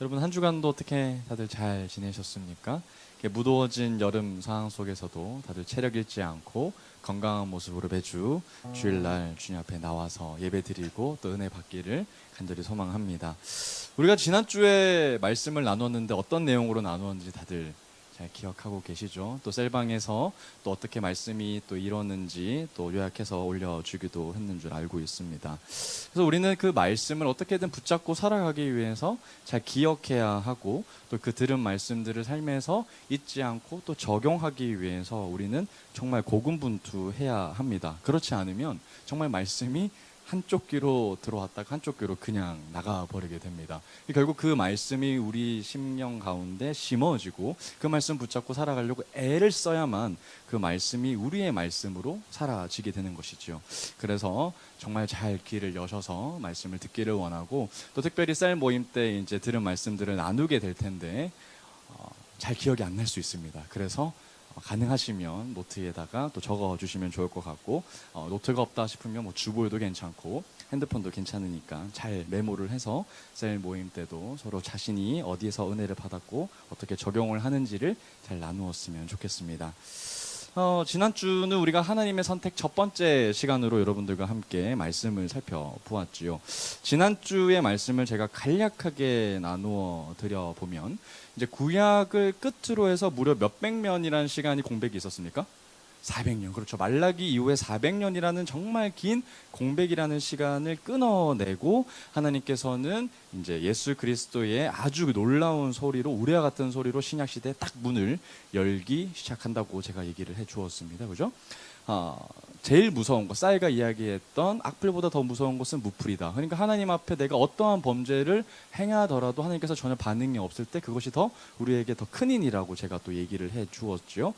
여러분 한 주간도 어떻게 다들 잘 지내셨습니까? 무더워진 여름 상황 속에서도 다들 체력 잃지 않고 건강한 모습으로 매주 주일날 주님 앞에 나와서 예배드리고 또 은혜 받기를 간절히 소망합니다. 우리가 지난주에 말씀을 나눴는데 어떤 내용으로 나누었는지 다들 잘 기억하고 계시죠? 또 셀방에서 또 어떻게 말씀이 또 이뤘는지 또 요약해서 올려주기도 했는 줄 알고 있습니다. 그래서 우리는 그 말씀을 어떻게든 붙잡고 살아가기 위해서 잘 기억해야 하고 또 그 들은 말씀들을 삶에서 잊지 않고 또 적용하기 위해서 우리는 정말 고군분투해야 합니다. 그렇지 않으면 정말 말씀이 한쪽 귀로 들어왔다가 한쪽 귀로 그냥 나가버리게 됩니다. 결국 그 말씀이 우리 심령 가운데 심어지고 그 말씀 붙잡고 살아가려고 애를 써야만 그 말씀이 우리의 말씀으로 사라지게 되는 것이죠. 그래서 정말 잘 귀를 여셔서 말씀을 듣기를 원하고 또 특별히 쌀 모임 때 이제 들은 말씀들을 나누게 될 텐데 잘 기억이 안 날 수 있습니다. 그래서 가능하시면 노트에다가 또 적어주시면 좋을 것 같고 노트가 없다 싶으면 뭐 주보에도 괜찮고 핸드폰도 괜찮으니까 잘 메모를 해서 셀 모임 때도 서로 자신이 어디에서 은혜를 받았고 어떻게 적용을 하는지를 잘 나누었으면 좋겠습니다. 지난주는 우리가 하나님의 선택 첫 번째 시간으로 여러분들과 함께 말씀을 살펴보았지요. 지난주의 말씀을 제가 간략하게 나누어 드려보면 이제 구약을 끝으로 해서 무려 몇백 년이라는 시간이 공백이 있었습니까? 400년. 그렇죠. 말라기 이후에 400년이라는 정말 긴 공백이라는 시간을 끊어내고 하나님께서는 이제 예수 그리스도의 아주 놀라운 소리로 우레와 같은 소리로 신약 시대에 딱 문을 열기 시작한다고 제가 얘기를 해 주었습니다. 그죠? 제일 무서운 것, 쌀가 이야기했던 악플보다 더 무서운 것은 무플이다. 그러니까 하나님 앞에 내가 어떠한 범죄를 행하더라도 하나님께서 전혀 반응이 없을 때 그것이 더 우리에게 더 큰 인이라고 제가 또 얘기를 해 주었죠.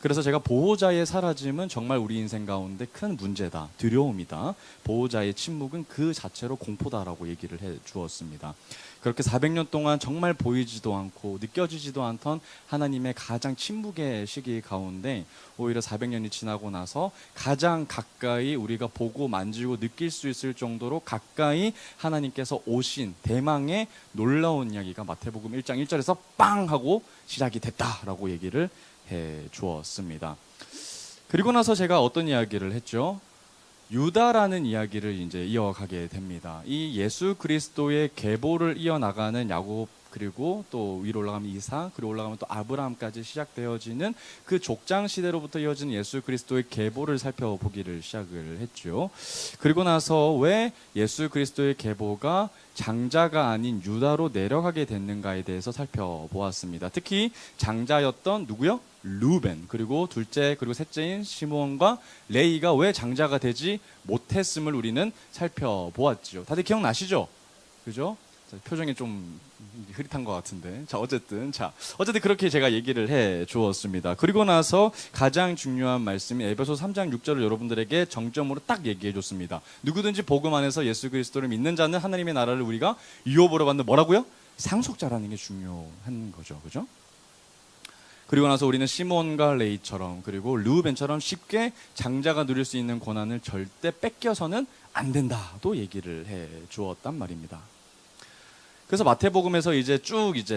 그래서 제가 보호자의 사라짐은 정말 우리 인생 가운데 큰 문제다, 두려움이다. 보호자의 침묵은 그 자체로 공포다라고 얘기를 해 주었습니다. 그렇게 400년 동안 정말 보이지도 않고 느껴지지도 않던 하나님의 가장 침묵의 시기 가운데 오히려 400년이 지나고 나서 가장 가까이 우리가 보고 만지고 느낄 수 있을 정도로 가까이 하나님께서 오신 대망의 놀라운 이야기가 마태복음 1장 1절에서 빵 하고 시작이 됐다라고 얘기를 해 주었습니다. 그리고 나서 제가 어떤 이야기를 했죠? 유다라는 이야기를 이제 이어가게 됩니다. 이 예수 그리스도의 계보를 이어나가는 야곱 그리고 또 위로 올라가면 이삭 그리고 올라가면 또 아브라함까지 시작되어지는 그 족장 시대로부터 이어지는 예수 그리스도의 계보를 살펴보기를 시작을 했죠. 그리고 나서 왜 예수 그리스도의 계보가 장자가 아닌 유다로 내려가게 됐는가에 대해서 살펴보았습니다. 특히 장자였던 누구요? 루벤 그리고 둘째 그리고 셋째인 시므온과 레이가 왜 장자가 되지 못했음을 우리는 살펴보았죠. 다들 기억나시죠? 그죠? 표정이 좀 흐릿한 것 같은데. 어쨌든 그렇게 제가 얘기를 해 주었습니다. 그리고 나서 가장 중요한 말씀이 에베소 3장 6절을 여러분들에게 정점으로 딱 얘기해 줬습니다. 누구든지 복음 안에서 예수 그리스도를 믿는 자는 하나님의 나라를 우리가 유업으로 받는 뭐라고요? 상속자라는 게 중요한 거죠. 그죠? 그리고 나서 우리는 시몬과 레이처럼 그리고 르우벤처럼 쉽게 장자가 누릴 수 있는 고난을 절대 뺏겨서는 안 된다도 얘기를 해 주었단 말입니다. 그래서 마태복음에서 이제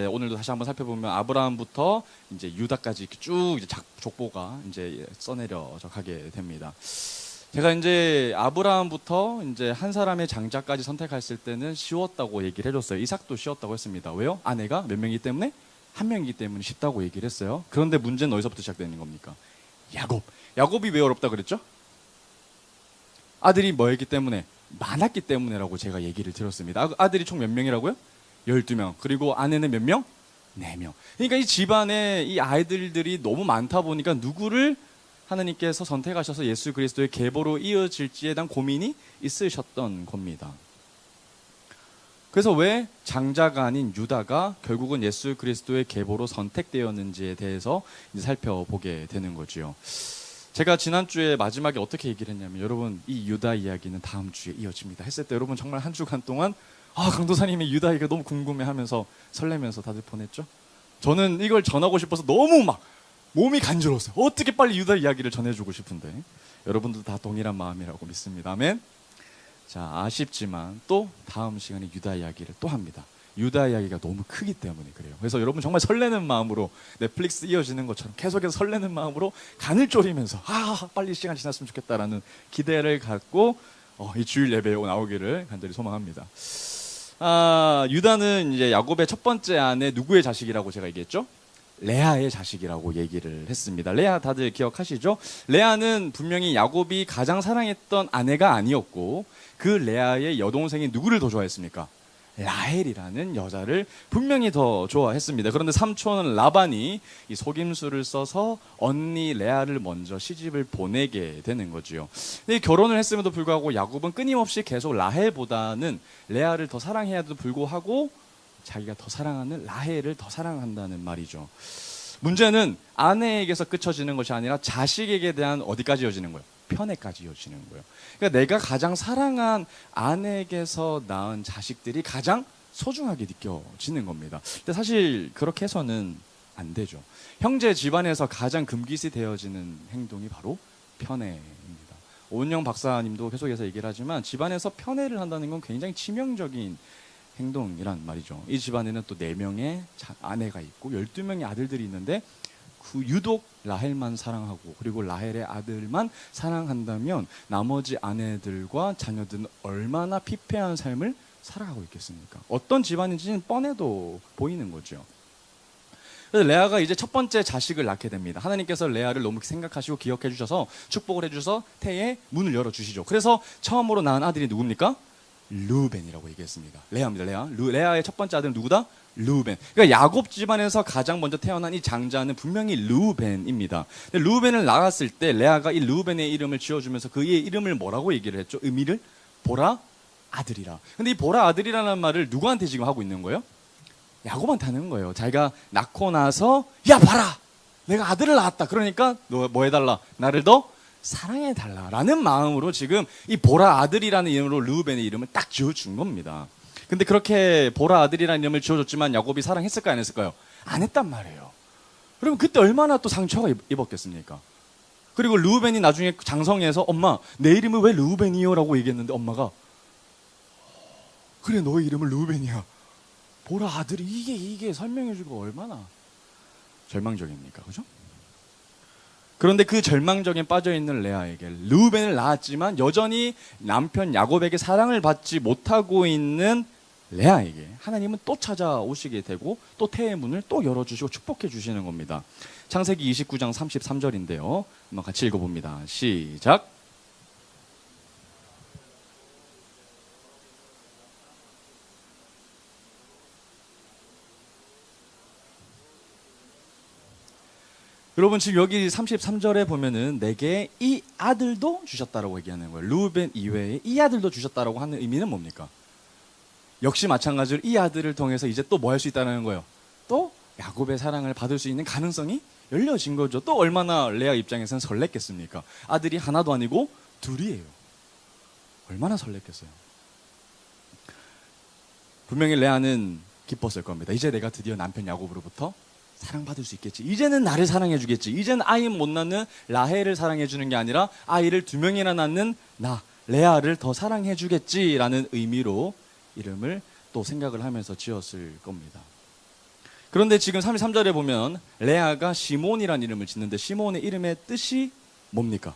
오늘도 다시 한번 살펴보면 아브라함부터 이제 유다까지 이렇게 쭉 이제 족보가 이제 써내려져 가게 됩니다. 제가 이제 아브라함부터 이제 한 사람의 장자까지 선택했을 때는 쉬웠다고 얘기를 해줬어요. 이삭도 쉬웠다고 했습니다. 왜요? 아내가 몇 명이기 때문에? 한 명이기 때문에 쉽다고 얘기를 했어요. 그런데 문제는 어디서부터 시작되는 겁니까? 야곱이 왜 어렵다 그랬죠? 아들이 뭐였기 때문에? 많았기 때문에라고 제가 얘기를 드렸습니다. 아들이 총 몇 명이라고요? 12명. 그리고 아내는 몇 명? 4명. 그러니까 이 집안에 이 아이들이 너무 많다 보니까 누구를 하나님께서 선택하셔서 예수 그리스도의 계보로 이어질지에 대한 고민이 있으셨던 겁니다. 그래서 왜 장자가 아닌 유다가 결국은 예수 그리스도의 계보로 선택되었는지에 대해서 이제 살펴보게 되는 거지요. 제가 지난주에 마지막에 어떻게 얘기를 했냐면 여러분 이 유다 이야기는 다음 주에 이어집니다 했을 때 여러분 정말 한 주간 동안 강도사님의 유다 이야기가 너무 궁금해하면서 설레면서 다들 보냈죠. 저는 이걸 전하고 싶어서 너무 막 몸이 간지러웠어요. 어떻게 빨리 유다 이야기를 전해주고 싶은데 여러분도 다 동일한 마음이라고 믿습니다. 아멘. 자, 아쉽지만 또 다음 시간에 유다 이야기를 또 합니다. 유다 이야기가 너무 크기 때문에 그래요. 그래서 여러분 정말 설레는 마음으로 넷플릭스 이어지는 것처럼 계속해서 설레는 마음으로 간을 졸이면서 빨리 시간 지났으면 좋겠다라는 기대를 갖고 이 주일 예배에 나오기를 간절히 소망합니다. 유다는 이제 야곱의 첫 번째 아내 누구의 자식이라고 제가 얘기했죠? 레아의 자식이라고 얘기를 했습니다. 레아 다들 기억하시죠? 레아는 분명히 야곱이 가장 사랑했던 아내가 아니었고 그 레아의 여동생이 누구를 더 좋아했습니까? 라헬이라는 여자를 분명히 더 좋아했습니다. 그런데 삼촌 라반이 이 속임수를 써서 언니 레아를 먼저 시집을 보내게 되는 거지요. 근데 결혼을 했음에도 불구하고 야곱은 끊임없이 계속 라헬보다는 레아를 더 사랑해야도 불구하고 자기가 더 사랑하는 라헬을 더 사랑한다는 말이죠. 문제는 아내에게서 끝쳐지는 것이 아니라 자식에게 대한 어디까지 이어지는 거예요? 편애까지 이어지는 거예요. 그러니까 내가 가장 사랑한 아내에게서 낳은 자식들이 가장 소중하게 느껴지는 겁니다. 근데 사실 그렇게 해서는 안 되죠. 형제 집안에서 가장 금기시 되어지는 행동이 바로 편애입니다. 오은영 박사님도 계속해서 얘기를 하지만 집안에서 편애를 한다는 건 굉장히 치명적인 행동이란 말이죠. 이 집안에는 또 4명의 아내가 있고 12명의 아들들이 있는데 그 유독 라헬만 사랑하고 그리고 라헬의 아들만 사랑한다면 나머지 아내들과 자녀들은 얼마나 피폐한 삶을 살아가고 있겠습니까? 어떤 집안인지는 뻔해도 보이는 거죠. 그래서 레아가 이제 첫 번째 자식을 낳게 됩니다. 하나님께서 레아를 너무 생각하시고 기억해 주셔서 축복을 해주셔서 태의 문을 열어주시죠. 그래서 처음으로 낳은 아들이 누굽니까? 르우벤이라고 얘기했습니다. 레아입니다. 레아의 첫 번째 아들은 누구다? 르우벤. 그러니까 야곱 집안에서 가장 먼저 태어난 이 장자는 분명히 르우벤입니다. 르우벤을 낳았을 때 레아가 이 르우벤의 이름을 지어주면서 그의 이름을 뭐라고 얘기를 했죠? 의미를 보라 아들이라. 근데 이 보라 아들이라는 말을 누구한테 지금 하고 있는 거예요? 야곱한테 하는 거예요. 자기가 낳고 나서 야 봐라 내가 아들을 낳았다. 그러니까 너 뭐 해달라? 나를 더 사랑해달라라는 마음으로 지금 이 보라 아들이라는 이름으로 르우벤의 이름을 딱 지어준 겁니다. 근데 그렇게 보라 아들이라는 이름을 지어줬지만 야곱이 사랑했을까요? 안 했을까요? 안 했단 말이에요. 그러면 그때 얼마나 또 상처가 입었겠습니까? 그리고 르우벤이 나중에 장성해서 엄마 내 이름을 왜 르우벤이요? 라고 얘기했는데 엄마가 그래 너의 이름은 르우벤이야. 보라 아들이 이게 설명해주고 얼마나 절망적입니까? 그죠? 그런데 그 절망적인 빠져있는 레아에게 르우벤을 낳았지만 여전히 남편 야곱에게 사랑을 받지 못하고 있는 레아에게 하나님은 또 찾아오시게 되고 또 태의 문을 또 열어주시고 축복해 주시는 겁니다. 창세기 29장 33절인데요. 한번 같이 읽어봅니다. 시작. 여러분 지금 여기 33절에 보면은 내게 이 아들도 주셨다라고 얘기하는 거예요. 르우벤 이외에 이 아들도 주셨다라고 하는 의미는 뭡니까? 역시 마찬가지로 이 아들을 통해서 이제 또 뭐 할 수 있다는 거예요. 또 야곱의 사랑을 받을 수 있는 가능성이 열려진 거죠. 또 얼마나 레아 입장에서는 설렜겠습니까? 아들이 하나도 아니고 둘이에요. 얼마나 설렜겠어요. 분명히 레아는 기뻤을 겁니다. 이제 내가 드디어 남편 야곱으로부터 사랑받을 수 있겠지. 이제는 나를 사랑해 주겠지. 이제는 아이 못 낳는 라헬을 사랑해 주는 게 아니라 아이를 2명이나 낳는 나 레아를 더 사랑해 주겠지라는 의미로 이름을 또 생각을 하면서 지었을 겁니다. 그런데 지금 33절에 보면 레아가 시몬이라는 이름을 짓는데 시몬의 이름의 뜻이 뭡니까?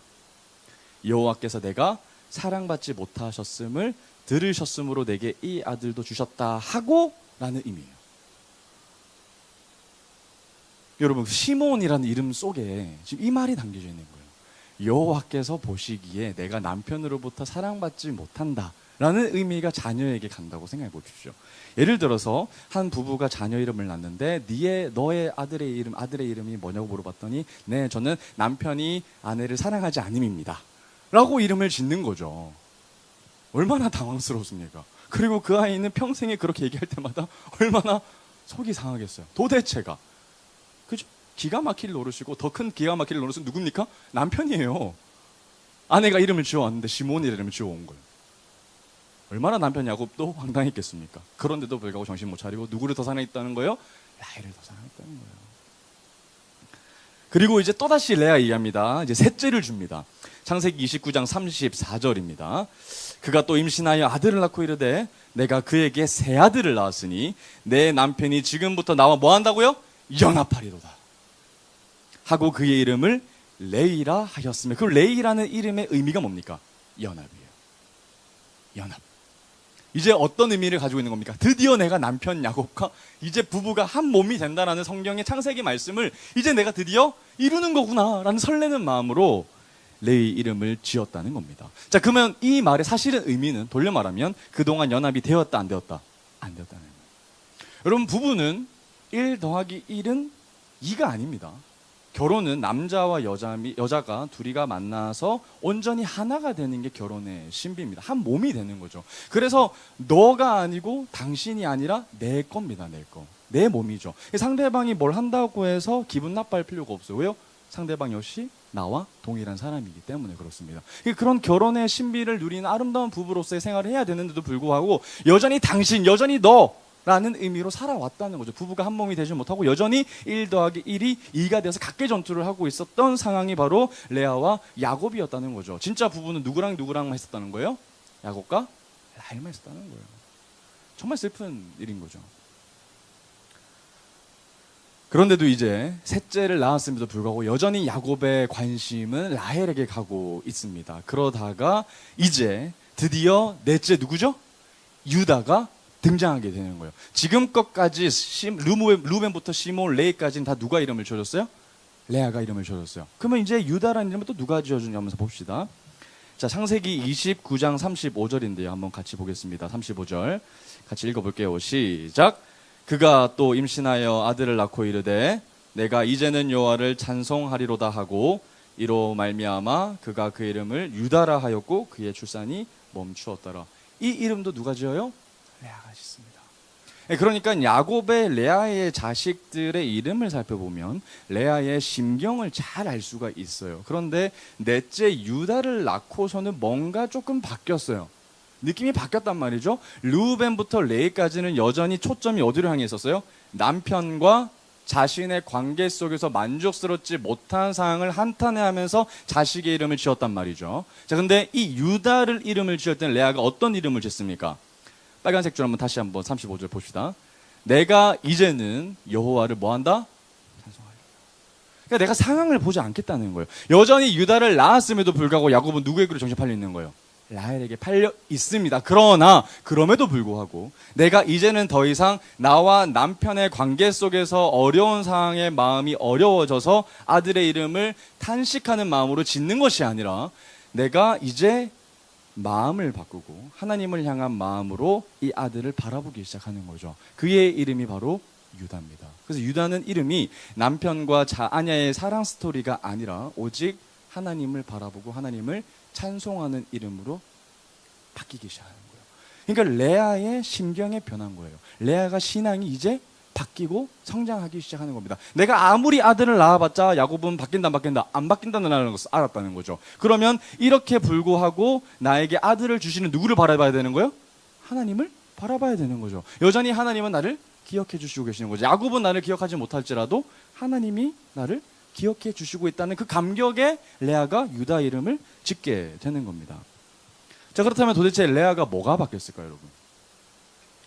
여호와께서 내가 사랑받지 못하셨음을 들으셨으므로 내게 이 아들도 주셨다 하고 라는 의미예요. 여러분 시몬이라는 이름 속에 지금 이 말이 담겨져 있는 거예요. 여호와께서 보시기에 내가 남편으로부터 사랑받지 못한다 라는 의미가 자녀에게 간다고 생각해 보십시오. 예를 들어서 한 부부가 자녀 이름을 낳는데 너의 아들의 이름이 뭐냐고 물어봤더니 네 저는 남편이 아내를 사랑하지 않음입니다 라고 이름을 짓는 거죠. 얼마나 당황스럽습니까? 그리고 그 아이는 평생에 그렇게 얘기할 때마다 얼마나 속이 상하겠어요. 도대체가 그죠? 기가 막힐 노릇이고 더 큰 기가 막힐 노릇은 누굽니까? 남편이에요. 아내가 이름을 지어왔는데 시몬이라는 이름을 지어온 거예요. 얼마나 남편 야곱도 황당했겠습니까? 그런데도 불구하고 정신 못 차리고 누구를 더 사랑했다는 거예요? 라헬을 더 사랑했다는 거예요. 그리고 이제 또다시 레아 얘기합니다. 이제 셋째를 줍니다. 창세기 29장 34절입니다. 그가 또 임신하여 아들을 낳고 이르되 내가 그에게 새 아들을 낳았으니 내 남편이 지금부터 나와 뭐 한다고요? 연합하리로다 하고 그의 이름을 레이라 하였으며, 그 레이라는 이름의 의미가 뭡니까? 연합이에요. 연합. 이제 어떤 의미를 가지고 있는 겁니까? 드디어 내가 남편 야곱과 이제 부부가 한 몸이 된다라는 성경의 창세기 말씀을 이제 내가 드디어 이루는 거구나라는 설레는 마음으로 레이 이름을 지었다는 겁니다. 자, 그러면 이 말의 사실은 의미는 돌려 말하면 그동안 연합이 되었다 안 되었다? 안 되었다는 거예요. 여러분, 부부는 1 더하기 1은 2가 아닙니다. 결혼은 남자와 여자가 둘이가 만나서 온전히 하나가 되는 게 결혼의 신비입니다. 한 몸이 되는 거죠. 그래서 너가 아니고 당신이 아니라 내 겁니다. 내 거. 내 몸이죠. 상대방이 뭘 한다고 해서 기분 나빠할 필요가 없어요. 왜요? 상대방 역시 나와 동일한 사람이기 때문에 그렇습니다. 그런 결혼의 신비를 누리는 아름다운 부부로서의 생활을 해야 되는데도 불구하고 여전히 당신, 여전히 너 라는 의미로 살아왔다는 거죠. 부부가 한 몸이 되지 못하고 여전히 1 더하기 1이 2가 되어서 각계 전투를 하고 있었던 상황이 바로 레아와 야곱이었다는 거죠. 진짜 부부는 누구랑만 했었다는 거예요? 야곱과 라헬만 했었다는 거예요. 정말 슬픈 일인 거죠. 그런데도 이제 셋째를 낳았음에도 불구하고 여전히 야곱의 관심은 라헬에게 가고 있습니다. 그러다가 이제 드디어 넷째 누구죠? 유다가 등장하게 되는 거예요. 지금껏까지 루벤부터 시몬, 레이까지는 다 누가 이름을 지어줬어요? 레아가 이름을 지어줬어요. 그러면 이제 유다라는 이름은 또 누가 지어주냐 하면서 봅시다. 자, 창세기 29장 35절인데요. 한번 같이 보겠습니다. 35절 같이 읽어볼게요. 시작. 그가 또 임신하여 아들을 낳고 이르되 내가 이제는 여호와를 찬송하리로다 하고 이로 말미암아 그가 그 이름을 유다라 하였고 그의 출산이 멈추었더라. 이 이름도 누가 지어요? 레아가 짓습니다. 그러니까 야곱의 레아의 자식들의 이름을 살펴보면 레아의 심경을 잘 알 수가 있어요. 그런데 넷째 유다를 낳고서는 뭔가 조금 바뀌었어요. 느낌이 바뀌었단 말이죠. 르우벤부터 레이까지는 여전히 초점이 어디로 향해 있었어요? 남편과 자신의 관계 속에서 만족스럽지 못한 상황을 한탄해하면서 자식의 이름을 지었단 말이죠. 자, 근데 이 유다를 이름을 지을 때는 레아가 어떤 이름을 짓습니까? 빨간색 줄 다시 한번 35절 봅시다. 내가 이제는 여호와를 뭐한다? 찬송하리라. 그러니까 내가 상황을 보지 않겠다는 거예요. 여전히 유다를 낳았음에도 불구하고 야곱은 누구에게로 정신 팔려 있는 거예요? 라헬에게 팔려 있습니다. 그러나 그럼에도 불구하고 내가 이제는 더 이상 나와 남편의 관계 속에서 어려운 상황에 마음이 어려워져서 아들의 이름을 탄식하는 마음으로 짓는 것이 아니라 내가 이제 마음을 바꾸고 하나님을 향한 마음으로 이 아들을 바라보기 시작하는 거죠. 그의 이름이 바로 유다입니다. 그래서 유다는 이름이 남편과 아내의 사랑 스토리가 아니라 오직 하나님을 바라보고 하나님을 찬송하는 이름으로 바뀌기 시작하는 거예요. 그러니까 레아의 심경에 변한 거예요. 레아가 신앙이 이제 바뀌고 성장하기 시작하는 겁니다. 내가 아무리 아들을 낳아봤자 야곱은 바뀐다 안 바뀐다는 것을 알았다는 거죠. 그러면 이렇게 불구하고 나에게 아들을 주시는 누구를 바라봐야 되는 거예요? 하나님을 바라봐야 되는 거죠. 여전히 하나님은 나를 기억해 주시고 계시는 거죠. 야곱은 나를 기억하지 못할지라도 하나님이 나를 기억해 주시고 있다는 그 감격에 레아가 유다 이름을 짓게 되는 겁니다. 자, 그렇다면 도대체 레아가 뭐가 바뀌었을까요, 여러분?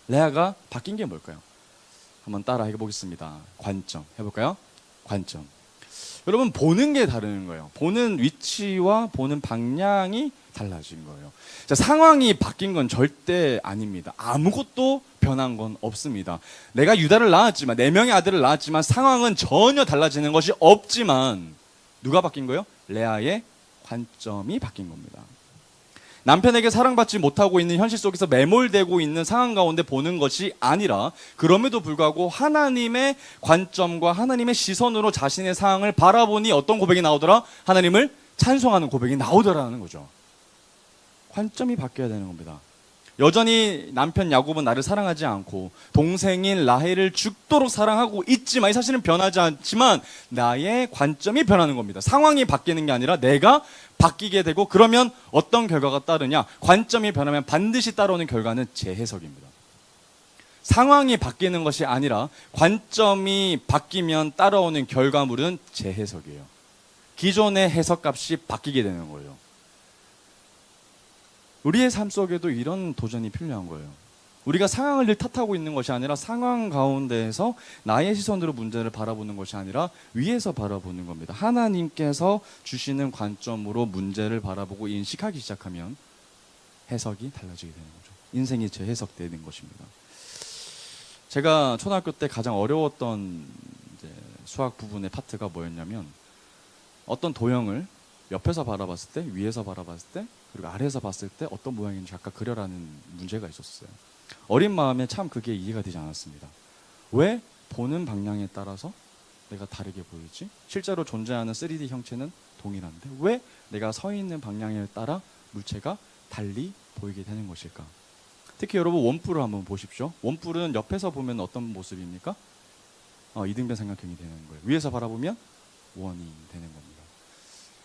레아가 바뀐 게 뭘까요? 한번 따라 해보겠습니다. 관점 해볼까요? 관점. 여러분, 보는 게 다른 거예요. 보는 위치와 보는 방향이 달라진 거예요. 자, 상황이 바뀐 건 절대 아닙니다. 아무것도 변한 건 없습니다. 내가 유다를 낳았지만 4명의 아들을 낳았지만 상황은 전혀 달라지는 것이 없지만 누가 바뀐 거예요? 레아의 관점이 바뀐 겁니다. 남편에게 사랑받지 못하고 있는 현실 속에서 매몰되고 있는 상황 가운데 보는 것이 아니라 그럼에도 불구하고 하나님의 관점과 하나님의 시선으로 자신의 상황을 바라보니 어떤 고백이 나오더라? 하나님을 찬송하는 고백이 나오더라는 거죠. 관점이 바뀌어야 되는 겁니다. 여전히 남편 야곱은 나를 사랑하지 않고 동생인 라헬을 죽도록 사랑하고 있지만 이 사실은 변하지 않지만 나의 관점이 변하는 겁니다. 상황이 바뀌는 게 아니라 내가 바뀌게 되고 그러면 어떤 결과가 따르냐? 관점이 변하면 반드시 따라오는 결과는 재해석입니다. 상황이 바뀌는 것이 아니라 관점이 바뀌면 따라오는 결과물은 재해석이에요. 기존의 해석값이 바뀌게 되는 거예요. 우리의 삶 속에도 이런 도전이 필요한 거예요. 우리가 상황을 늘 탓하고 있는 것이 아니라 상황 가운데에서 나의 시선으로 문제를 바라보는 것이 아니라 위에서 바라보는 겁니다. 하나님께서 주시는 관점으로 문제를 바라보고 인식하기 시작하면 해석이 달라지게 되는 거죠. 인생이 재해석되는 것입니다. 제가 초등학교 때 가장 어려웠던 이제 수학 부분의 파트가 뭐였냐면 어떤 도형을 옆에서 바라봤을 때, 위에서 바라봤을 때, 그리고 아래에서 봤을 때 어떤 모양인지 각각 그려라는 문제가 있었어요. 어린 마음에 참 그게 이해가 되지 않았습니다. 왜 보는 방향에 따라서 내가 다르게 보이지? 실제로 존재하는 3D 형체는 동일한데 왜 내가 서 있는 방향에 따라 물체가 달리 보이게 되는 것일까? 특히 여러분 원뿔을 한번 보십시오. 원뿔은 옆에서 보면 어떤 모습입니까? 이등변 삼각형이 되는 거예요. 위에서 바라보면 원이 되는 겁니다.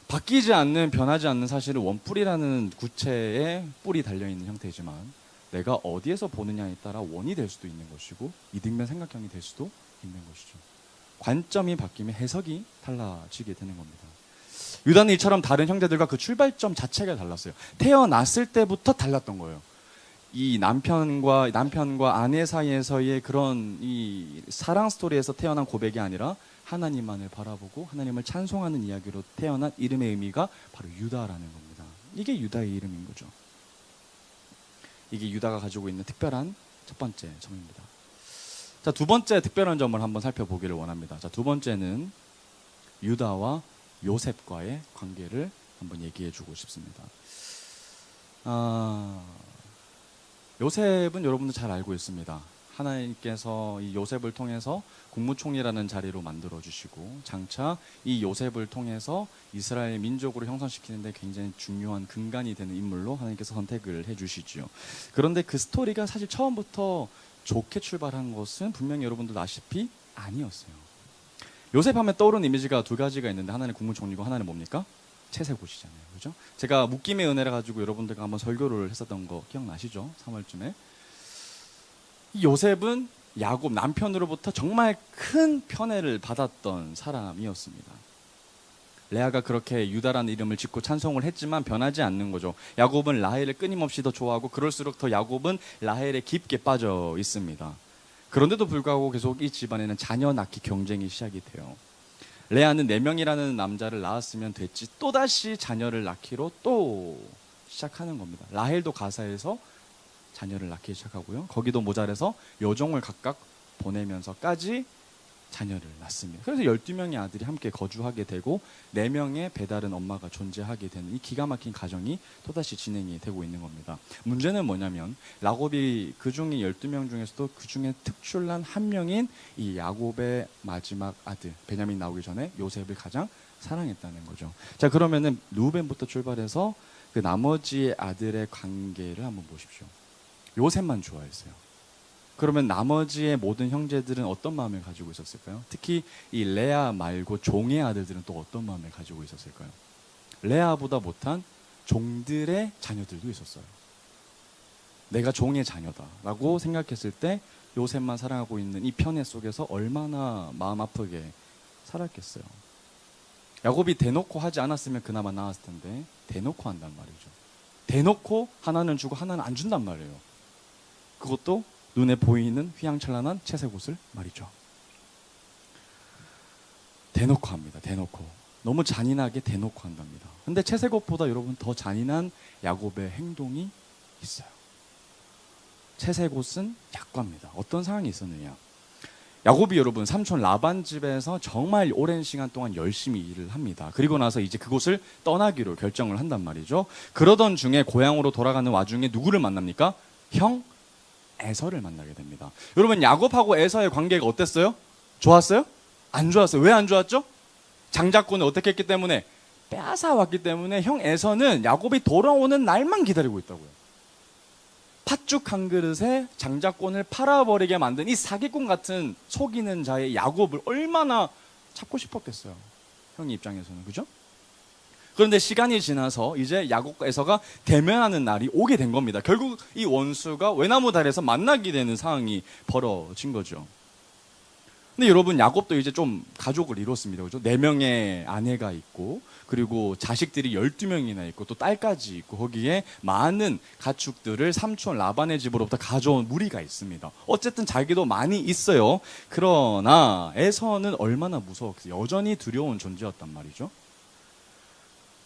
바뀌지 않는, 변하지 않는 사실은 원뿔이라는 구체의 뿔이 달려있는 형태이지만 내가 어디에서 보느냐에 따라 원이 될 수도 있는 것이고 이등변 삼각형이 될 수도 있는 것이죠. 관점이 바뀌면 해석이 달라지게 되는 겁니다. 유다는 이처럼 다른 형제들과 그 출발점 자체가 달랐어요. 태어났을 때부터 달랐던 거예요. 이 남편과 아내 사이에서의 그런 이 사랑 스토리에서 태어난 고백이 아니라 하나님만을 바라보고 하나님을 찬송하는 이야기로 태어난 이름의 의미가 바로 유다라는 겁니다. 이게 유다의 이름인 거죠. 이게 유다가 가지고 있는 특별한 첫 번째 점입니다. 자, 두 번째 특별한 점을 한번 살펴보기를 원합니다. 자, 두 번째는 유다와 요셉과의 관계를 한번 얘기해 주고 싶습니다. 요셉은 여러분들 잘 알고 있습니다. 하나님께서 이 요셉을 통해서 국무총리라는 자리로 만들어 주시고 장차 이 요셉을 통해서 이스라엘 민족으로 형성시키는데 굉장히 중요한 근간이 되는 인물로 하나님께서 선택을 해주시죠. 그런데 그 스토리가 사실 처음부터 좋게 출발한 것은 분명히 여러분도 아시피 아니었어요. 요셉 하면 떠오르는 이미지가 두 가지가 있는데 하나는 국무총리고 하나는 뭡니까? 채색옷이잖아요. 그죠? 제가 묶임의 은혜를 가지고 여러분들과 한번 설교를 했었던 거 기억나시죠? 3월쯤에. 이 요셉은 야곱 남편으로부터 정말 큰 편애를 받았던 사람이었습니다. 레아가 그렇게 유다라는 이름을 짓고 찬송을 했지만 변하지 않는 거죠. 야곱은 라헬을 끊임없이 더 좋아하고 그럴수록 더 야곱은 라헬에 깊게 빠져 있습니다. 그런데도 불구하고 계속 이 집안에는 자녀 낳기 경쟁이 시작이 돼요. 레아는 4명이라는 남자를 낳았으면 됐지 또다시 자녀를 낳기로 또 시작하는 겁니다. 라헬도 가사에서 자녀를 낳기 시작하고요. 거기도 모자라서 여종을 각각 보내면서까지 자녀를 낳습니다. 그래서 12명의 아들이 함께 거주하게 되고 4명의 배다른 엄마가 존재하게 되는 이 기가 막힌 가정이 또다시 진행이 되고 있는 겁니다. 문제는 뭐냐면 야곱이 그 중에 12명 중에서도 그 중에 특출난 한 명인 이 야곱의 마지막 아들 베냐민 나오기 전에 요셉을 가장 사랑했다는 거죠. 자, 그러면은 루벤부터 출발해서 그 나머지 아들의 관계를 한번 보십시오. 요셉만 좋아했어요. 그러면 나머지의 모든 형제들은 어떤 마음을 가지고 있었을까요? 특히 이 레아 말고 종의 아들들은 또 어떤 마음을 가지고 있었을까요? 레아보다 못한 종들의 자녀들도 있었어요. 내가 종의 자녀다라고 생각했을 때 요셉만 사랑하고 있는 이 편애 속에서 얼마나 마음 아프게 살았겠어요. 야곱이 대놓고 하지 않았으면 그나마 나았을 텐데 대놓고 한단 말이죠. 대놓고 하나는 주고 하나는 안 준단 말이에요. 그것도 눈에 보이는 휘황찬란한 채색옷을 말이죠. 대놓고 합니다. 대놓고. 너무 잔인하게 대놓고 한답니다. 근데 채색옷보다 여러분 더 잔인한 야곱의 행동이 있어요. 채색옷은 약과입니다. 어떤 상황이 있었느냐. 야곱이 여러분 삼촌 라반 집에서 정말 오랜 시간 동안 열심히 일을 합니다. 그리고 나서 이제 그곳을 떠나기로 결정을 한단 말이죠. 그러던 중에 고향으로 돌아가는 와중에 누구를 만납니까? 형 에서를 만나게 됩니다. 여러분 야곱하고 에서의 관계가 어땠어요? 좋았어요? 안 좋았어요. 왜 안 좋았죠? 장자권을 어떻게 했기 때문에? 빼앗아왔기 때문에 형 에서는 야곱이 돌아오는 날만 기다리고 있다고요. 팥죽 한 그릇에 장자권을 팔아버리게 만든 이 사기꾼 같은 속이는 자의 야곱을 얼마나 찾고 싶었겠어요. 형의 입장에서는. 그죠? 그런데 시간이 지나서 이제 야곱과 에서가 대면하는 날이 오게 된 겁니다. 결국 이 원수가 외나무 다리에서 만나게 되는 상황이 벌어진 거죠. 근데 여러분, 야곱도 이제 좀 가족을 이뤘습니다. 그죠? 4명의 아내가 있고, 그리고 자식들이 12명이나 있고, 또 딸까지 있고, 거기에 많은 가축들을 삼촌 라반의 집으로부터 가져온 무리가 있습니다. 어쨌든 자기도 많이 있어요. 그러나 에서는 얼마나 무서웠겠어요. 여전히 두려운 존재였단 말이죠.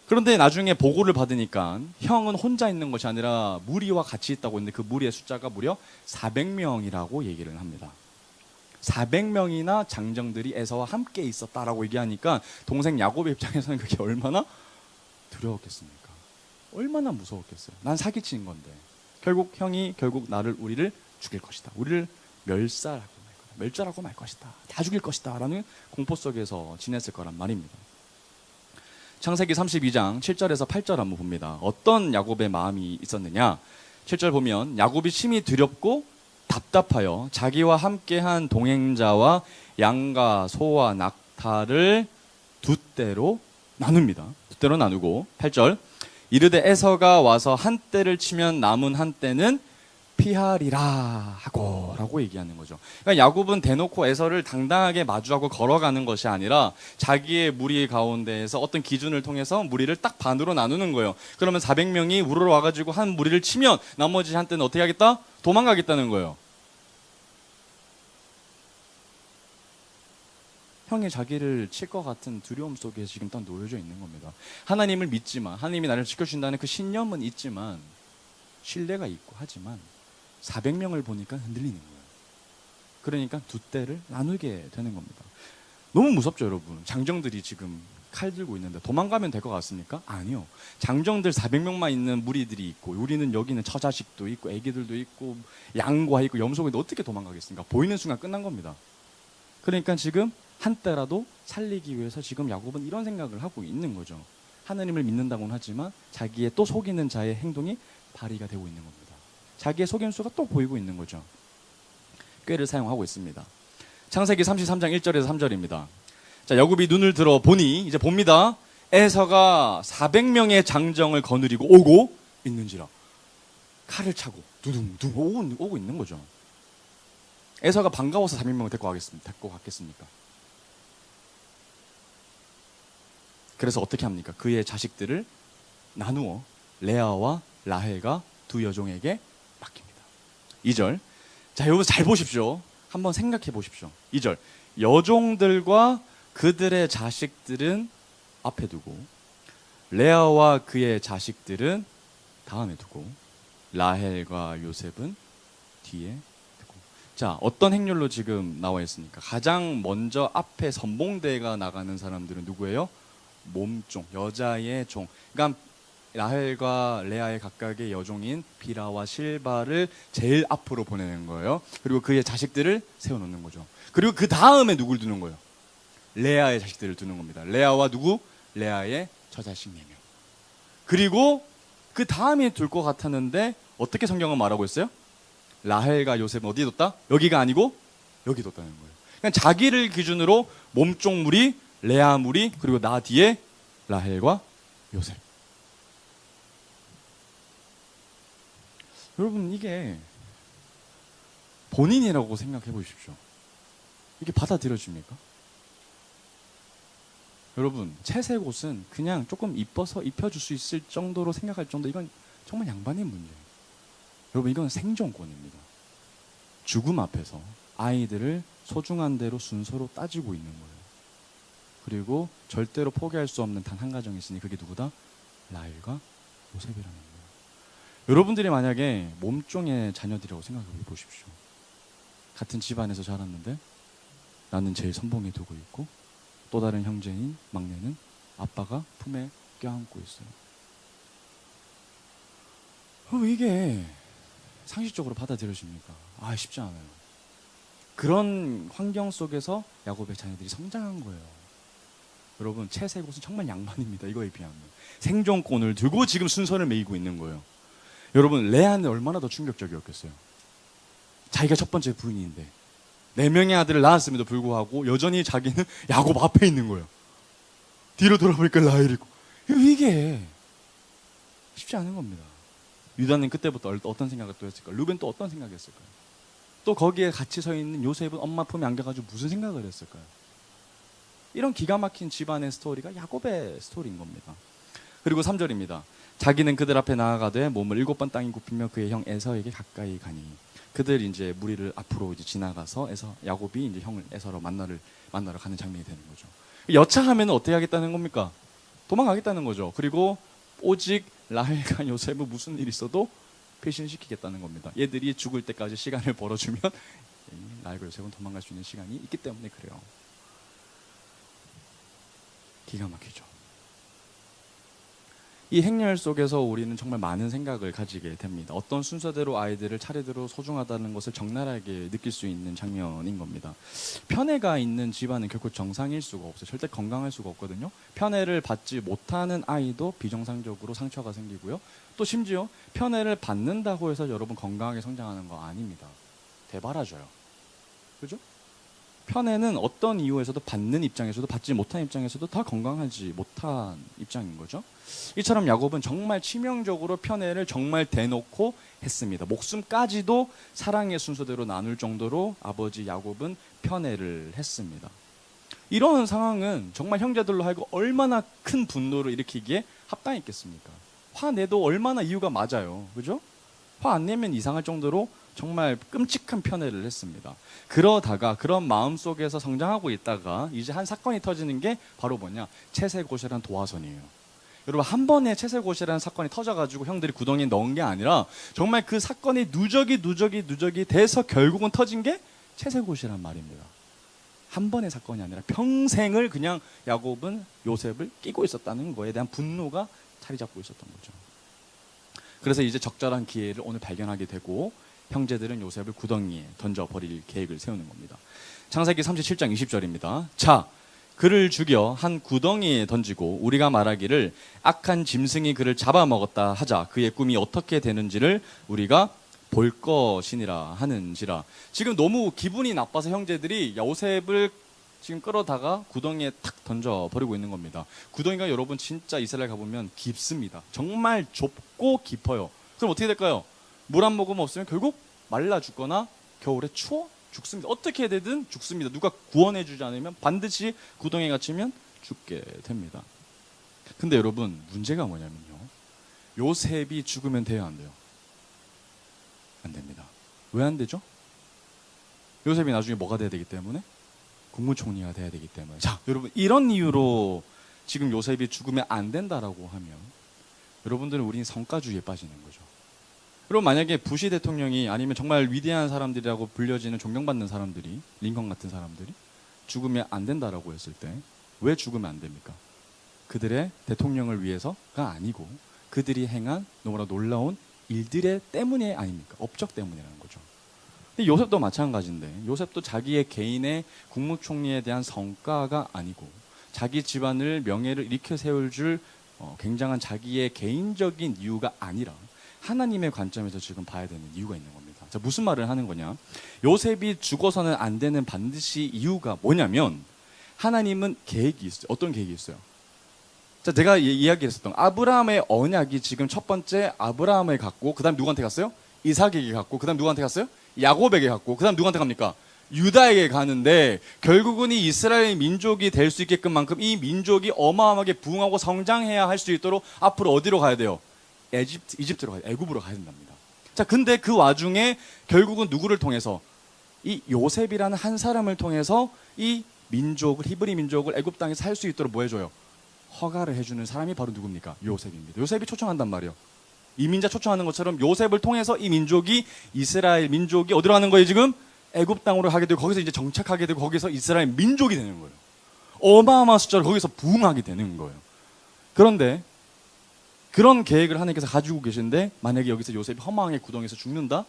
그런데 나중에 보고를 받으니까 형은 혼자 있는 것이 아니라 무리와 같이 있다고 했는데, 그 무리의 숫자가 무려 400명이라고 얘기를 합니다. 400명이나 장정들이 에서와 함께 있었다라고 얘기하니까 동생 야곱의 입장에서는 그게 얼마나 두려웠겠습니까? 얼마나 무서웠겠어요. 난 사기친 건데 결국 형이 우리를 죽일 것이다. 우리를 멸절하고 말 것이다. 다 죽일 것이다 라는 공포 속에서 지냈을 거란 말입니다. 창세기 32장 7절에서 8절 한번 봅니다. 어떤 야곱의 마음이 있었느냐. 7절 보면 야곱이 심히 두렵고 답답하여 자기와 함께한 동행자와 양과 소와 낙타를 두 떼로 나눕니다. 두 떼로 나누고 8절 이르되 에서가 와서 한 떼를 치면 남은 한 떼는 피하리라 하고 라고 얘기하는 거죠. 그러니까 야곱은 대놓고 에서를 당당하게 마주하고 걸어가는 것이 아니라 자기의 무리 가운데에서 어떤 기준을 통해서 무리를 딱 반으로 나누는 거예요. 그러면 400명이 우르르 와가지고 한 무리를 치면 나머지 한 떼는 어떻게 하겠다? 도망가겠다는 거예요. 형이 자기를 칠 것 같은 두려움 속에 지금 딱 놓여져 있는 겁니다. 하나님을 믿지만, 하나님이 나를 지켜준다는 그 신념은 있지만, 신뢰가 있고 하지만 400명을 보니까 흔들리는 거예요. 그러니까 두 떼를 나누게 되는 겁니다. 너무 무섭죠, 여러분. 장정들이 지금 칼 들고 있는데 도망가면 될 것 같습니까? 아니요. 장정들 400명만 있는 무리들이 있고, 우리는 여기는 처자식도 있고 애기들도 있고 양과 있고 염소가 있는데 어떻게 도망가겠습니까? 보이는 순간 끝난 겁니다. 그러니까 지금 한 때라도 살리기 위해서 지금 야곱은 이런 생각을 하고 있는 거죠. 하나님을 믿는다고는 하지만 자기의 또 속이는 자의 행동이 발휘가 되고 있는 겁니다. 자기의 속임수가 또 보이고 있는 거죠. 꾀를 사용하고 있습니다. 창세기 33장 1절에서 3절입니다. 자, 야곱이 눈을 들어 보니 이제 봅니다. 에서가 400명의 장정을 거느리고 오고 있는지라. 칼을 차고 두둥둥 오고 있는 거죠. 에서가 반가워서 400명을 데리고 갔겠습니까? 그래서 어떻게 합니까? 그의 자식들을 나누어 레아와 라헬과 두 여종에게 맡깁니다. 2절. 자, 여러분 잘 보십시오. 한번 생각해 보십시오. 2절. 여종들과 그들의 자식들은 앞에 두고 레아와 그의 자식들은 다음에 두고 라헬과 요셉은 뒤에 두고. 자, 어떤 행렬로 지금 나와 있습니까? 가장 먼저 앞에 선봉대가 나가는 사람들은 누구예요? 몸종, 여자의 종. 그러니까 라헬과 레아의 각각의 여종인 비라와 실바를 제일 앞으로 보내는 거예요. 그리고 그의 자식들을 세워놓는 거죠. 그리고 그 다음에 누굴 두는 거예요? 레아의 자식들을 두는 겁니다. 레아와 누구? 레아의 처자식 4명. 그리고 그 다음에 둘 것 같았는데 어떻게 성경은 말하고 있어요? 라헬과 요셉은 어디에 뒀다? 여기가 아니고 여기 뒀다는 거예요. 그러니까 자기를 기준으로 몸종 무리, 레아 무리, 그리고 나 뒤에 라헬과 요셉. 여러분, 이게 본인이라고 생각해 보십시오. 이게 받아들여집니까? 여러분, 채색옷은 그냥 조금 이뻐서 입혀줄 수 있을 정도로 생각할 정도, 이건 정말 양반의 문제예요. 여러분, 이건 생존권입니다. 죽음 앞에서 아이들을 소중한 대로 순서로 따지고 있는 거예요. 그리고 절대로 포기할 수 없는 단 한 가정이 있으니 그게 누구다? 라헬과 요셉이라는 거예요. 여러분들이 만약에 몸종의 자녀들이라고 생각해 보십시오. 같은 집안에서 자랐는데 나는 제일 선봉에 두고 있고 또 다른 형제인 막내는 아빠가 품에 껴안고 있어요. 이게 상식적으로 받아들여집니까? 쉽지 않아요. 그런 환경 속에서 야곱의 자녀들이 성장한 거예요. 여러분, 채색옷은 정말 양반입니다. 이거에 비하면. 생존권을 두고 지금 순서를 매이고 있는 거예요. 여러분, 레아는 얼마나 더 충격적이었겠어요. 자기가 첫 번째 부인인데 4명의 아들을 낳았음에도 불구하고 여전히 자기는 야곱 앞에 있는 거예요. 뒤로 돌아보니까 라헬이고. 이게 쉽지 않은 겁니다. 유다는 그때부터 어떤 생각을 또 했을까? 루벤 또 어떤 생각을 했을까요? 또 거기에 같이 서 있는 요셉은 엄마 품에 안겨가지고 무슨 생각을 했을까요? 이런 기가 막힌 집안의 스토리가 야곱의 스토리인 겁니다. 그리고 3절입니다. 자기는 그들 앞에 나아가되 몸을 7번 땅에 굽히며 그의 형 에서에게 가까이 가니. 그들 이제 무리를 앞으로 이제 지나가서 야곱이 이제 형을 에서로 만나러 가는 장면이 되는 거죠. 여차하면 어떻게 하겠다는 겁니까? 도망가겠다는 거죠. 그리고 오직 라헬과 요셉은 무슨 일이 있어도 배신시키겠다는 겁니다. 얘들이 죽을 때까지 시간을 벌어주면 라헬과 요셉은 도망갈 수 있는 시간이 있기 때문에 그래요. 기가 막히죠. 이 행렬 속에서 우리는 정말 많은 생각을 가지게 됩니다. 어떤 순서대로 아이들을 차례대로 소중하다는 것을 적나라하게 느낄 수 있는 장면인 겁니다. 편애가 있는 집안은 결코 정상일 수가 없어요. 절대 건강할 수가 없거든요. 편애를 받지 못하는 아이도 비정상적으로 상처가 생기고요. 또 심지어 편애를 받는다고 해서 여러분 건강하게 성장하는 거 아닙니다. 되바라져요. 그죠? 편애는 어떤 이유에서도 받는 입장에서도 받지 못한 입장에서도 다 건강하지 못한 입장인 거죠. 이처럼 야곱은 정말 치명적으로 편애를 정말 대놓고 했습니다. 목숨까지도 사랑의 순서대로 나눌 정도로 아버지 야곱은 편애를 했습니다. 이런 상황은 정말 형제들로 하여금 얼마나 큰 분노를 일으키기에 합당했겠습니까? 화내도 얼마나 이유가 맞아요. 그죠? 화 안 내면 이상할 정도로 정말 끔찍한 편애를 했습니다. 그러다가 그런 마음속에서 성장하고 있다가 이제 한 사건이 터지는 게 바로 뭐냐? 채색옷이란 도화선이에요. 여러분, 한 번에 채색옷이라는 사건이 터져가지고 형들이 구덩이에 넣은 게 아니라 정말 그 사건이 누적이 돼서 결국은 터진 게 채색옷이란 말입니다. 한 번의 사건이 아니라 평생을 그냥 야곱은 요셉을 끼고 있었다는 거에 대한 분노가 자리 잡고 있었던 거죠. 그래서 이제 적절한 기회를 오늘 발견하게 되고 형제들은 요셉을 구덩이에 던져버릴 계획을 세우는 겁니다. 창세기 37장 20절입니다. 자, 그를 죽여 한 구덩이에 던지고 우리가 말하기를 악한 짐승이 그를 잡아먹었다 하자. 그의 꿈이 어떻게 되는지를 우리가 볼 것이니라 하는지라. 지금 너무 기분이 나빠서 형제들이 요셉을 지금 끌어다가 구덩이에 탁 던져버리고 있는 겁니다. 구덩이가 여러분 진짜 이스라엘 가보면 깊습니다. 정말 좁고 깊어요. 그럼 어떻게 될까요? 물 한 모금 없으면 결국 말라 죽거나 겨울에 추워 죽습니다. 어떻게 되든 죽습니다. 누가 구원해 주지 않으면 반드시 구덩이에 갇히면 죽게 됩니다. 근데 여러분 문제가 뭐냐면요. 요셉이 죽으면 돼요, 안 돼요? 안 됩니다. 왜 안 되죠? 요셉이 나중에 뭐가 돼야 되기 때문에? 국무총리가 돼야 되기 때문에. 자, 여러분 이런 이유로 지금 요셉이 죽으면 안 된다라고 하면 여러분들은 우린 성과주의에 빠지는 거죠. 그럼 만약에 부시 대통령이 아니면 정말 위대한 사람들이라고 불려지는 존경받는 사람들이 링컨 같은 사람들이 죽으면 안 된다라고 했을 때 왜 죽으면 안 됩니까? 그들의 대통령을 위해서가 아니고 그들이 행한 너무나 놀라운 일들의 때문에 아닙니까? 업적 때문이라는 거죠. 근데 요셉도 마찬가지인데 요셉도 자기의 개인의 국무총리에 대한 성과가 아니고 자기 집안을 명예를 일으켜 세울 줄 굉장한 자기의 개인적인 이유가 아니라 하나님의 관점에서 지금 봐야 되는 이유가 있는 겁니다. 자, 무슨 말을 하는 거냐? 요셉이 죽어서는 안 되는 반드시 이유가 뭐냐면 하나님은 계획이 있어요. 어떤 계획이 있어요? 자, 내가 이야기했었던 아브라함의 언약이 지금 첫 번째 아브라함에 갔고 그 다음 누구한테 갔어요? 이삭에게 갔고 그 다음 누구한테 갔어요? 야곱에게 갔고 그 다음 누구한테 갑니까? 유다에게 가는데 결국은 이 이스라엘 민족이 될 수 있게끔 만큼 이 민족이 어마어마하게 부흥하고 성장해야 할 수 있도록 앞으로 어디로 가야 돼요? 이집트로 가야 돼요. 애굽으로 가야 된답니다. 자, 근데 그 와중에 결국은 누구를 통해서 이 요셉이라는 한 사람을 통해서 이 민족을 히브리 민족을 애굽 땅에서 살 수 있도록 뭐 해줘요? 허가를 해주는 사람이 바로 누굽니까? 요셉입니다. 요셉이 초청한단 말이에요. 이민자 초청하는 것처럼 요셉을 통해서 이 민족이 이스라엘 민족이 어디로 가는 거예요 지금? 애굽 땅으로 가게 되고 거기서 이제 정착하게 되고 거기서 이스라엘 민족이 되는 거예요. 어마어마한 숫자로 거기서 부흥하게 되는 거예요. 그런데 그런 계획을 하나님께서 가지고 계신데 만약에 여기서 요셉이 허망하게 구덩이에서 죽는다?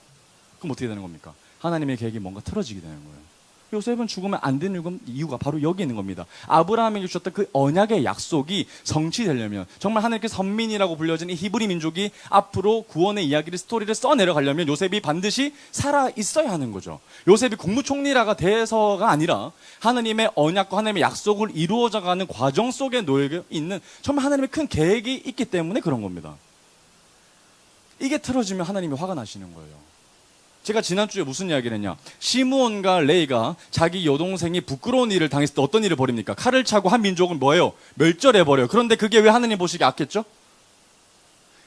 그럼 어떻게 되는 겁니까? 하나님의 계획이 뭔가 틀어지게 되는 거예요. 요셉은 죽으면 안 되는 이유가 바로 여기 있는 겁니다. 아브라함에게 주셨던 그 언약의 약속이 성취되려면 정말 하나님께서 선민이라고 불려진 이 히브리 민족이 앞으로 구원의 이야기를 스토리를 써내려가려면 요셉이 반드시 살아 있어야 하는 거죠. 요셉이 국무총리라가 돼서가 아니라 하나님의 언약과 하나님의 약속을 이루어져가는 과정 속에 놓여 있는 정말 하나님의 큰 계획이 있기 때문에 그런 겁니다. 이게 틀어지면 하나님이 화가 나시는 거예요. 제가 지난주에 무슨 이야기를 했냐. 시므온과 레이가 자기 여동생이 부끄러운 일을 당했을 때 어떤 일을 벌입니까? 칼을 차고 한 민족은 뭐예요? 멸절해버려요. 그런데 그게 왜 하나님 보시기에 악했죠?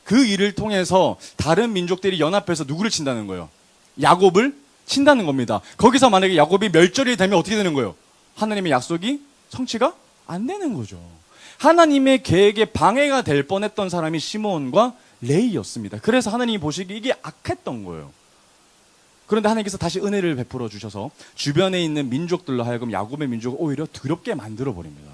그 일을 통해서 다른 민족들이 연합해서 누구를 친다는 거예요? 야곱을 친다는 겁니다. 거기서 만약에 야곱이 멸절이 되면 어떻게 되는 거예요? 하나님의 약속이 성취가 안 되는 거죠. 하나님의 계획에 방해가 될 뻔했던 사람이 시므온과 레이였습니다. 그래서 하나님이 보시기에 이게 악했던 거예요. 그런데 하나님께서 다시 은혜를 베풀어 주셔서 주변에 있는 민족들로 하여금 야곱의 민족을 오히려 더럽게 만들어 버립니다.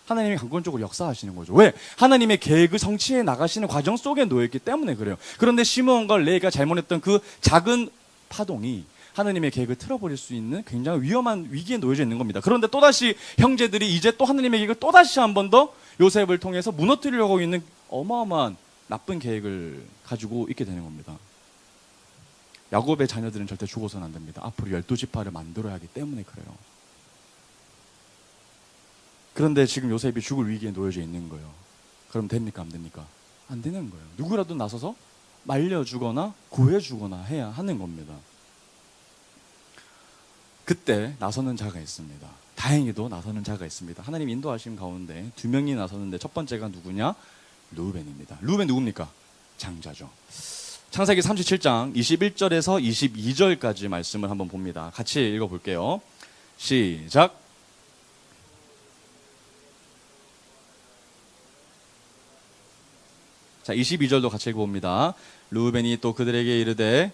하나님이 강권적으로 역사하시는 거죠. 왜? 하나님의 계획을 성취해 나가시는 과정 속에 놓여있기 때문에 그래요. 그런데 시므온과 레이가 잘못했던 그 작은 파동이 하나님의 계획을 틀어버릴 수 있는 굉장히 위험한 위기에 놓여져 있는 겁니다. 그런데 또다시 형제들이 이제 또 하나님의 계획을 또다시 한 번 더 요셉을 통해서 무너뜨리려고 있는 어마어마한 나쁜 계획을 가지고 있게 되는 겁니다. 야곱의 자녀들은 절대 죽어서는 안 됩니다. 앞으로 12지파를 만들어야 하기 때문에 그래요. 그런데 지금 요셉이 죽을 위기에 놓여져 있는 거예요. 그럼 됩니까? 안 됩니까? 안 되는 거예요. 누구라도 나서서 말려주거나 구해주거나 해야 하는 겁니다. 그때 나서는 자가 있습니다. 다행히도 나서는 자가 있습니다. 하나님 인도하심 가운데 2명이 나서는데 첫 번째가 누구냐? 르우벤입니다. 르우벤 누굽니까? 장자죠. 창세기 37장 21절에서 22절까지 말씀을 한번 봅니다. 같이 읽어볼게요. 시작. 자, 22절도 같이 읽어봅니다. 르우벤이 또 그들에게 이르되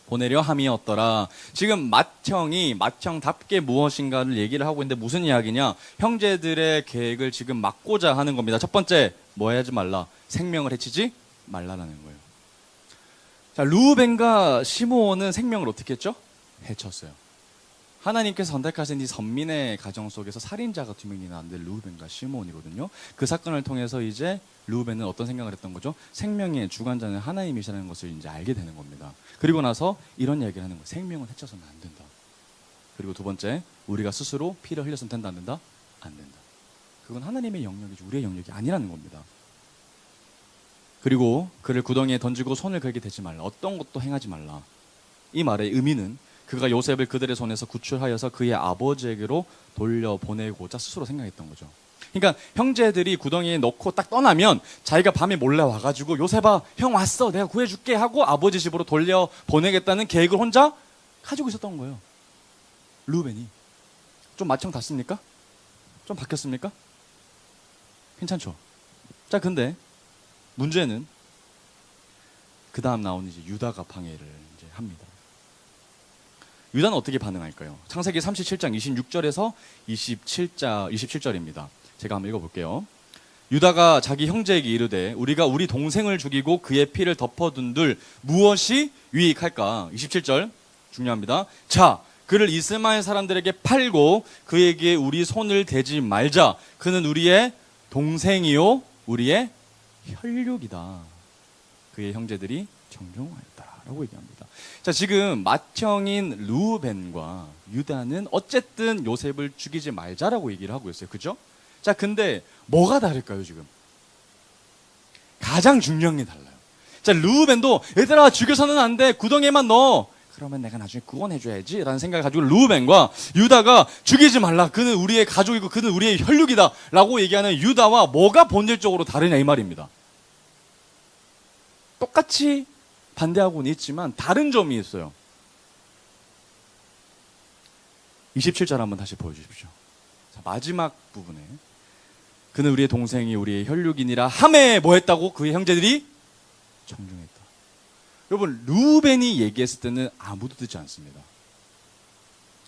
보내려 함이었더라. 지금 맏형답게 무엇인가를 얘기를 하고 있는데 무슨 이야기냐? 형제들의 계획을 지금 막고자 하는 겁니다. 첫 번째, 뭐 하지 말라? 생명을 해치지 말라라는 거예요. 자, 르우벤과 시므온은 생명을 어떻게 했죠? 해쳤어요. 하나님께서 선택하신 이 선민의 가정 속에서 살인자가 2명이 나왔는데 르우벤과 시므온이거든요. 그 사건을 통해서 이제 르우벤은 어떤 생각을 했던 거죠? 생명의 주관자는 하나님이시라는 것을 이제 알게 되는 겁니다. 그리고 나서 이런 이야기를 하는 거예요. 생명은 해쳐서는 안 된다. 그리고 두 번째, 우리가 스스로 피를 흘려서는 된다, 안 된다? 안 된다. 그건 하나님의 영역이지 우리의 영역이 아니라는 겁니다. 그리고 그를 구덩이에 던지고 손을 걸게 되지 말라. 어떤 것도 행하지 말라. 이 말의 의미는 그가 요셉을 그들의 손에서 구출하여서 그의 아버지에게로 돌려보내고자 스스로 생각했던 거죠. 그러니까 형제들이 구덩이에 넣고 딱 떠나면 자기가 밤에 몰래 와가지고 요셉아, 형 왔어, 내가 구해줄게 하고 아버지 집으로 돌려보내겠다는 계획을 혼자 가지고 있었던 거예요. 르우벤이. 좀 마청 닿습니까? 좀 바뀌었습니까? 괜찮죠? 자, 근데 문제는 그 다음 나오는 이제 유다가 방해를 이제 합니다. 유다는 어떻게 반응할까요? 창세기 37장 26절에서 27절입니다. 제가 한번 읽어볼게요. 유다가 자기 형제에게 이르되 우리가 우리 동생을 죽이고 그의 피를 덮어둔들 무엇이 유익할까? 27절 중요합니다. 자, 그를 이스마엘 사람들에게 팔고 그에게 우리 손을 대지 말자. 그는 우리의 동생이요 우리의 혈육이다. 그의 형제들이 정령하였다라고 얘기합니다. 자, 지금 맏형인 르우벤과 유다는 어쨌든 요셉을 죽이지 말자라고 얘기를 하고 있어요. 그죠? 자, 근데 뭐가 다를까요, 지금? 가장 중요한 게 달라요. 자, 르우벤도 얘들아 죽여서는 안 돼. 구덩이에만 넣어. 그러면 내가 나중에 구원해줘야지 라는 생각을 가지고 르우벤과 유다가 죽이지 말라. 그는 우리의 가족이고 그는 우리의 혈육이다 라고 얘기하는 유다와 뭐가 본질적으로 다르냐 이 말입니다. 똑같이 반대하고는 있지만 다른 점이 있어요. 27절 한번 다시 보여주십시오. 자, 마지막 부분에 그는 우리의 동생이 우리의 혈육이니라 하매 뭐 했다고? 그의 형제들이 정중했다. 여러분, 르우벤이 얘기했을 때는 아무도 듣지 않습니다.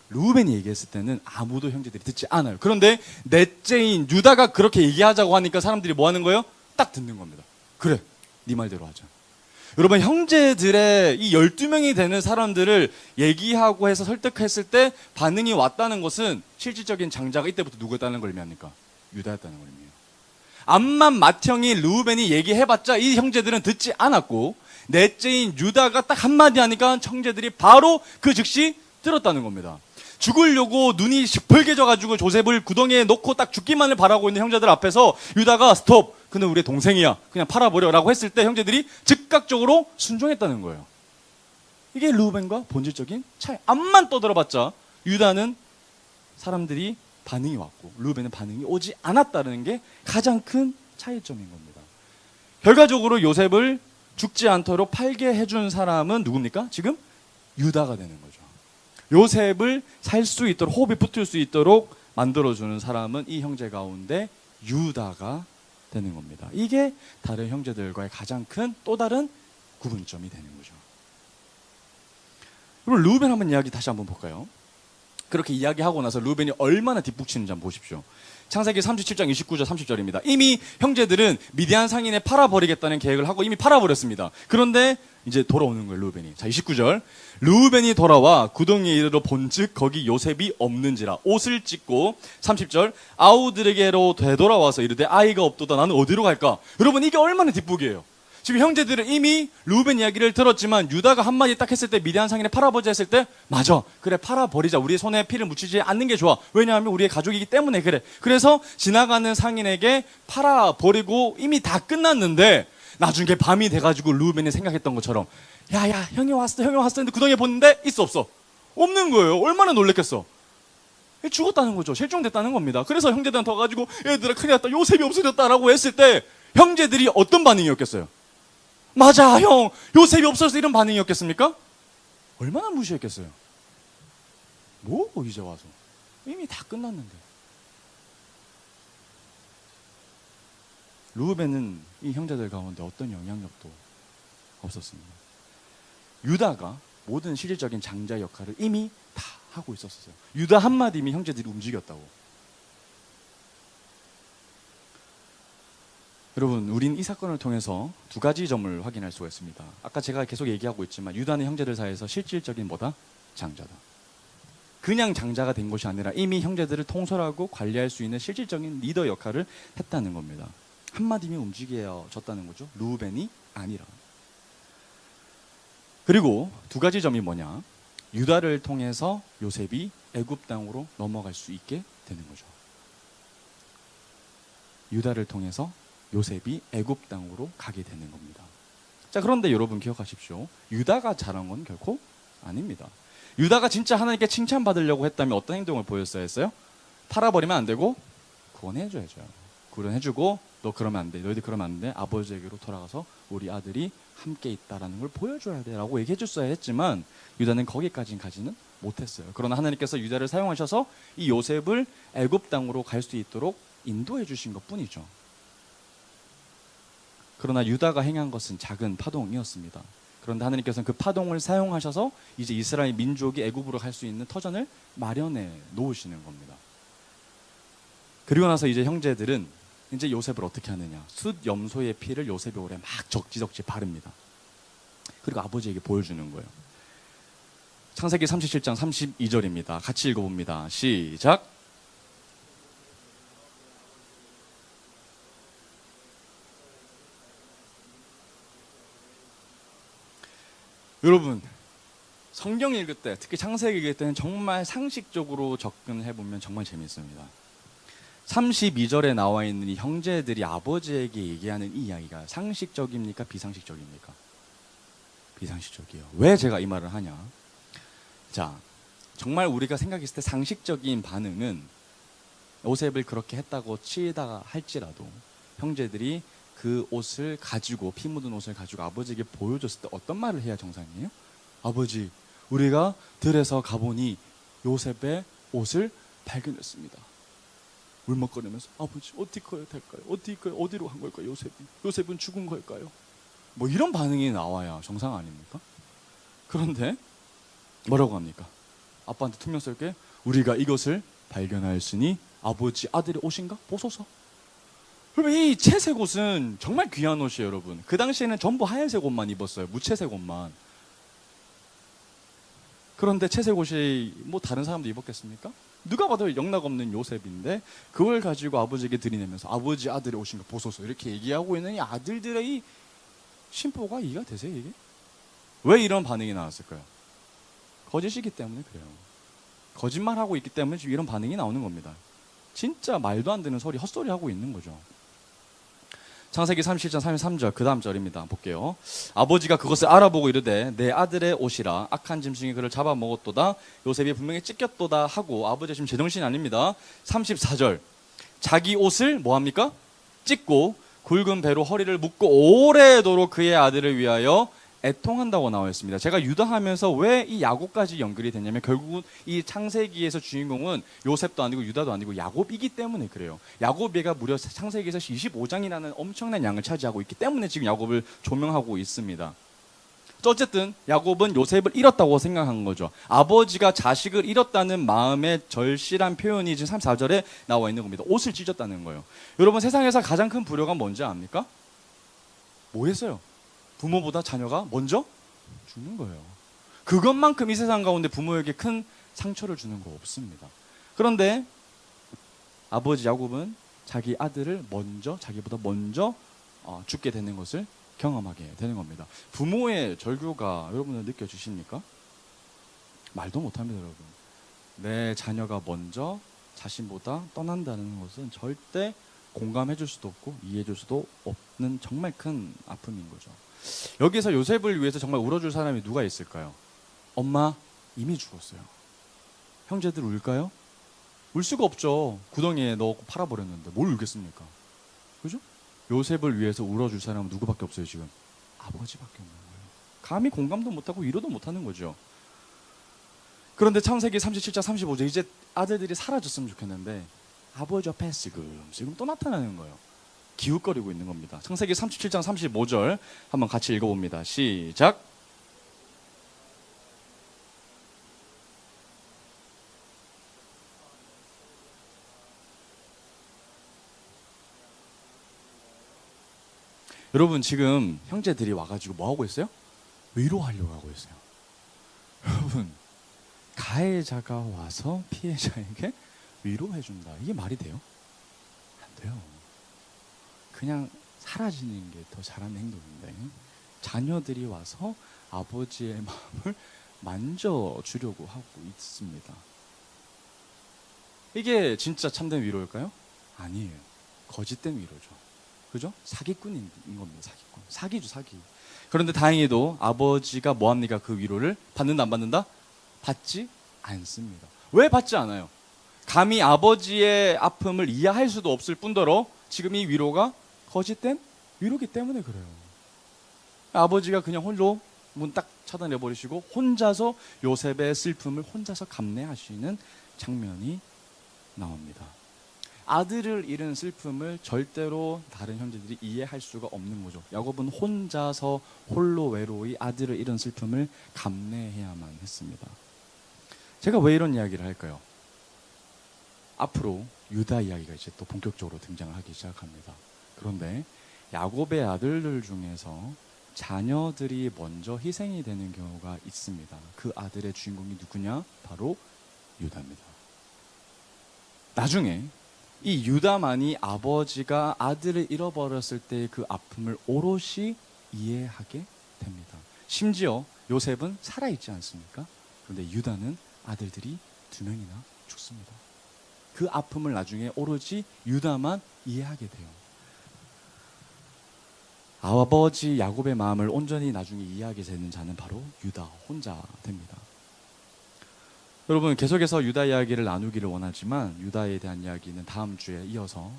르우벤이 얘기했을 때는 아무도 형제들이 듣지 않아요. 그런데 넷째인 유다가 그렇게 얘기하자고 하니까 사람들이 뭐 하는 거예요? 딱 듣는 겁니다. 그래, 네 말대로 하자. 여러분, 형제들의 이 12명이 되는 사람들을 얘기하고 해서 설득했을 때 반응이 왔다는 것은 실질적인 장자가 이때부터 누구였다는 걸 의미합니까? 유다였다는 걸 의미해요. 암만 맏형이 르우벤이 얘기해봤자 이 형제들은 듣지 않았고 넷째인 유다가 딱 한마디 하니까 형제들이 바로 그 즉시 들었다는 겁니다. 죽으려고 눈이 시뻘개져가지고 조셉을 구덩이에 넣고 딱 죽기만을 바라고 있는 형제들 앞에서 유다가 스톱, 그는 우리의 동생이야, 그냥 팔아버려라고 했을 때 형제들이 즉각적으로 순종했다는 거예요. 이게 르우벤과 본질적인 차이. 앞만 떠들어봤자 유다는 사람들이 반응이 왔고 르우벤은 반응이 오지 않았다는 게 가장 큰 차이점인 겁니다. 결과적으로 요셉을 죽지 않도록 팔게 해준 사람은 누굽니까? 지금 유다가 되는 거죠. 요셉을 살 수 있도록, 호흡이 붙을 수 있도록 만들어주는 사람은 이 형제 가운데 유다가 되는 겁니다. 이게 다른 형제들과의 가장 큰 또 다른 구분점이 되는 거죠. 그럼 르우벤 한번 이야기 다시 한번 볼까요? 그렇게 이야기하고 나서 르우벤이 얼마나 뒷북치는지 한번 보십시오. 창세기 37장 29절 30절입니다. 이미 형제들은 미디안 상인에 팔아버리겠다는 계획을 하고 이미 팔아버렸습니다. 그런데 이제 돌아오는 거예요, 르우벤이. 자, 29절. 르우벤이 돌아와 구덩이에 이르러 본즉 거기 요셉이 없는지라 옷을 찢고 30절. 아우들에게로 되돌아와서 이르되 아이가 없도다 나는 어디로 갈까? 여러분, 이게 얼마나 뒷북이에요. 지금 형제들은 이미 르우벤 이야기를 들었지만 유다가 한마디 딱 했을 때 미디안 상인에 팔아버리자 했을 때 맞아, 그래, 팔아버리자, 우리의 손에 피를 묻히지 않는 게 좋아, 왜냐하면 우리의 가족이기 때문에 그래. 그래서 지나가는 상인에게 팔아버리고 이미 다 끝났는데 나중에 밤이 돼가지고 르우벤이 생각했던 것처럼 야야 형이 왔어 했는데 구덩이에 보는데 있어 없어? 없는 거예요. 얼마나 놀랬겠어. 죽었다는 거죠. 실종됐다는 겁니다. 그래서 형제들한테 와가지고 얘들아 큰일 났다, 요셉이 없어졌다라고 했을 때 형제들이 어떤 반응이었겠어요? 맞아 형, 요셉이 없어서 이런 반응이었겠습니까? 얼마나 무시했겠어요. 뭐 이제 와서 이미 다 끝났는데. 르우벤은 이 형제들 가운데 어떤 영향력도 없었습니다. 유다가 모든 실질적인 장자 역할을 이미 다 하고 있었어요. 유다 한마디면 형제들이 움직였다고. 여러분, 우린 이 사건을 통해서 두 가지 점을 확인할 수가 있습니다. 아까 제가 계속 얘기하고 있지만 유다는 형제들 사이에서 실질적인 뭐다? 장자다. 그냥 장자가 된 것이 아니라 이미 형제들을 통솔하고 관리할 수 있는 실질적인 리더 역할을 했다는 겁니다. 한마디면 움직여졌다는 거죠. 르우벤이 아니라. 그리고 두 가지 점이 뭐냐? 유다를 통해서 요셉이 애굽 땅으로 넘어갈 수 있게 되는 거죠. 유다를 통해서 요셉이 애굽 땅으로 가게 되는 겁니다. 자, 그런데 여러분 기억하십시오. 유다가 잘한 건 결코 아닙니다. 유다가 진짜 하나님께 칭찬받으려고 했다면 어떤 행동을 보였어야 했어요? 팔아버리면 안 되고 구원해줘야죠. 구원해주고 너 그러면 안 돼, 너희들 그러면 안 돼, 아버지에게로 돌아가서 우리 아들이 함께 있다라는 걸 보여줘야 돼 라고 얘기해줬어야 했지만 유다는 거기까지는 가지는 못했어요. 그러나 하나님께서 유다를 사용하셔서 이 요셉을 애굽 땅으로 갈 수 있도록 인도해 주신 것 뿐이죠. 그러나 유다가 행한 것은 작은 파동이었습니다. 그런데 하나님께서는 그 파동을 사용하셔서 이제 이스라엘 민족이 애굽으로 갈 수 있는 터전을 마련해 놓으시는 겁니다. 그리고 나서 이제 형제들은 이제 요셉을 어떻게 하느냐? 숫 염소의 피를 요셉의 오래 막 적지적지 바릅니다. 그리고 아버지에게 보여주는 거예요. 창세기 37장 32절입니다. 같이 읽어봅니다. 시작. 여러분, 성경 읽을 때, 특히 창세기 읽을 때는 정말 상식적으로 접근해보면 정말 재밌습니다. 32절에 나와 있는 이 형제들이 아버지에게 얘기하는 이 이야기가 상식적입니까? 비상식적입니까? 비상식적이에요. 왜 제가 이 말을 하냐? 자, 정말 우리가 생각했을 때 상식적인 반응은 요셉을 그렇게 했다고 치다 할지라도 형제들이 그 옷을 가지고, 피 묻은 옷을 가지고 아버지에게 보여줬을 때 어떤 말을 해야 정상이에요? 아버지, 우리가 들에서 가보니 요셉의 옷을 발견했습니다. 울먹거리면서 아버지 어떻게 해야 될까요? 어디로 간 걸까요? 요셉은 죽은 걸까요? 뭐 이런 반응이 나와야 정상 아닙니까? 그런데 뭐라고 합니까? 아빠한테 퉁명스럽게 우리가 이것을 발견하였으니 아버지 아들의 옷인가? 보소서. 그러면 이 채색 옷은 정말 귀한 옷이에요, 여러분. 그 당시에는 전부 하얀색 옷만 입었어요. 무채색 옷만. 그런데 채색 옷이 뭐 다른 사람도 입었겠습니까? 누가 봐도 영락없는 요셉인데 그걸 가지고 아버지에게 들이내면서 아버지 아들의 옷인가 보소서 이렇게 얘기하고 있는 이 아들들의 이 심보가 이해가 되세요, 이게? 왜 이런 반응이 나왔을까요? 거짓이기 때문에 그래요. 거짓말하고 있기 때문에 지금 이런 반응이 나오는 겁니다. 진짜 말도 안 되는 소리, 헛소리 하고 있는 거죠. 창세기 37장 33절 그 다음 절입니다. 볼게요. 아버지가 그것을 알아보고 이르되 내 아들의 옷이라 악한 짐승이 그를 잡아먹었도다. 요셉이 분명히 찢겼도다 하고, 아버지가 지금 제정신이 아닙니다. 34절 자기 옷을 뭐합니까? 찢고 굵은 배로 허리를 묶고 오래도록 그의 아들을 위하여 애통한다고 나와 있습니다. 제가 유다하면서 왜 이 야곱까지 연결이 됐냐면, 결국은 이 창세기에서 주인공은 요셉도 아니고 유다도 아니고 야곱이기 때문에 그래요. 야곱이가 무려 창세기에서 25장이라는 엄청난 양을 차지하고 있기 때문에 지금 야곱을 조명하고 있습니다. 어쨌든 야곱은 요셉을 잃었다고 생각한 거죠. 아버지가 자식을 잃었다는 마음의 절실한 표현이 지금 34절에 나와 있는 겁니다. 옷을 찢었다는 거예요. 여러분, 세상에서 가장 큰 불효가 뭔지 압니까? 뭐 했어요? 부모보다 자녀가 먼저 죽는 거예요. 그것만큼 이 세상 가운데 부모에게 큰 상처를 주는 거 없습니다. 그런데 아버지 야곱은 자기 아들을 자기보다 먼저 죽게 되는 것을 경험하게 되는 겁니다. 부모의 절규가 여러분은 느껴지십니까? 말도 못합니다, 여러분. 내 자녀가 먼저 자신보다 떠난다는 것은 절대 공감해 줄 수도 없고 이해해 줄 수도 없는 정말 큰 아픔인 거죠. 여기서 요셉을 위해서 정말 울어줄 사람이 누가 있을까요? 엄마 이미 죽었어요. 형제들 울까요? 울 수가 없죠. 구덩이에 넣고 팔아버렸는데 뭘 울겠습니까? 그죠? 요셉을 위해서 울어줄 사람은 누구밖에 없어요. 지금 아버지밖에 없는 거예요. 감히 공감도 못하고 위로도 못하는 거죠. 그런데 창세기 37장 35절 이제 아들들이 사라졌으면 좋겠는데 아버지 앞에 지금 또 나타나는 거예요. 기웃거리고 있는 겁니다. 창세기 37장 35절 한번 같이 읽어봅니다. 시작. 여러분, 지금 형제들이 와가지고 뭐 하고 있어요? 위로하려고 하고 있어요. 여러분, 가해자가 와서 피해자에게 위로해준다. 이게 말이 돼요? 안 돼요. 그냥 사라지는 게 더 잘하는 행동인데, 자녀들이 와서 아버지의 마음을 만져주려고 하고 있습니다. 이게 진짜 참된 위로일까요? 아니에요. 거짓된 위로죠. 그죠? 사기꾼인 겁니다. 사기꾼. 사기죠, 사기. 그런데 다행히도 아버지가 뭐합니까? 그 위로를 받는다, 안 받는다? 받지 않습니다. 왜 받지 않아요? 감히 아버지의 아픔을 이해할 수도 없을 뿐더러 지금 이 위로가 거짓된 위로기 때문에 그래요. 아버지가 그냥 홀로 문 딱 차단해버리시고 혼자서 요셉의 슬픔을 혼자서 감내하시는 장면이 나옵니다. 아들을 잃은 슬픔을 절대로 다른 형제들이 이해할 수가 없는 거죠. 야곱은 혼자서 홀로 외로이 아들을 잃은 슬픔을 감내해야만 했습니다. 제가 왜 이런 이야기를 할까요? 앞으로 유다 이야기가 이제 또 본격적으로 등장을 하기 시작합니다. 그런데 야곱의 아들들 중에서 자녀들이 먼저 희생이 되는 경우가 있습니다. 그 아들의 주인공이 누구냐? 바로 유다입니다. 나중에 이 유다만이 아버지가 아들을 잃어버렸을 때의 그 아픔을 오롯이 이해하게 됩니다. 심지어 요셉은 살아있지 않습니까? 그런데 유다는 아들들이 2명이나 죽습니다. 그 아픔을 나중에 오로지 유다만 이해하게 돼요. 아버지 야곱의 마음을 온전히 나중에 이해하게 되는 자는 바로 유다 혼자 됩니다. 여러분, 계속해서 유다 이야기를 나누기를 원하지만 유다에 대한 이야기는 다음 주에 이어서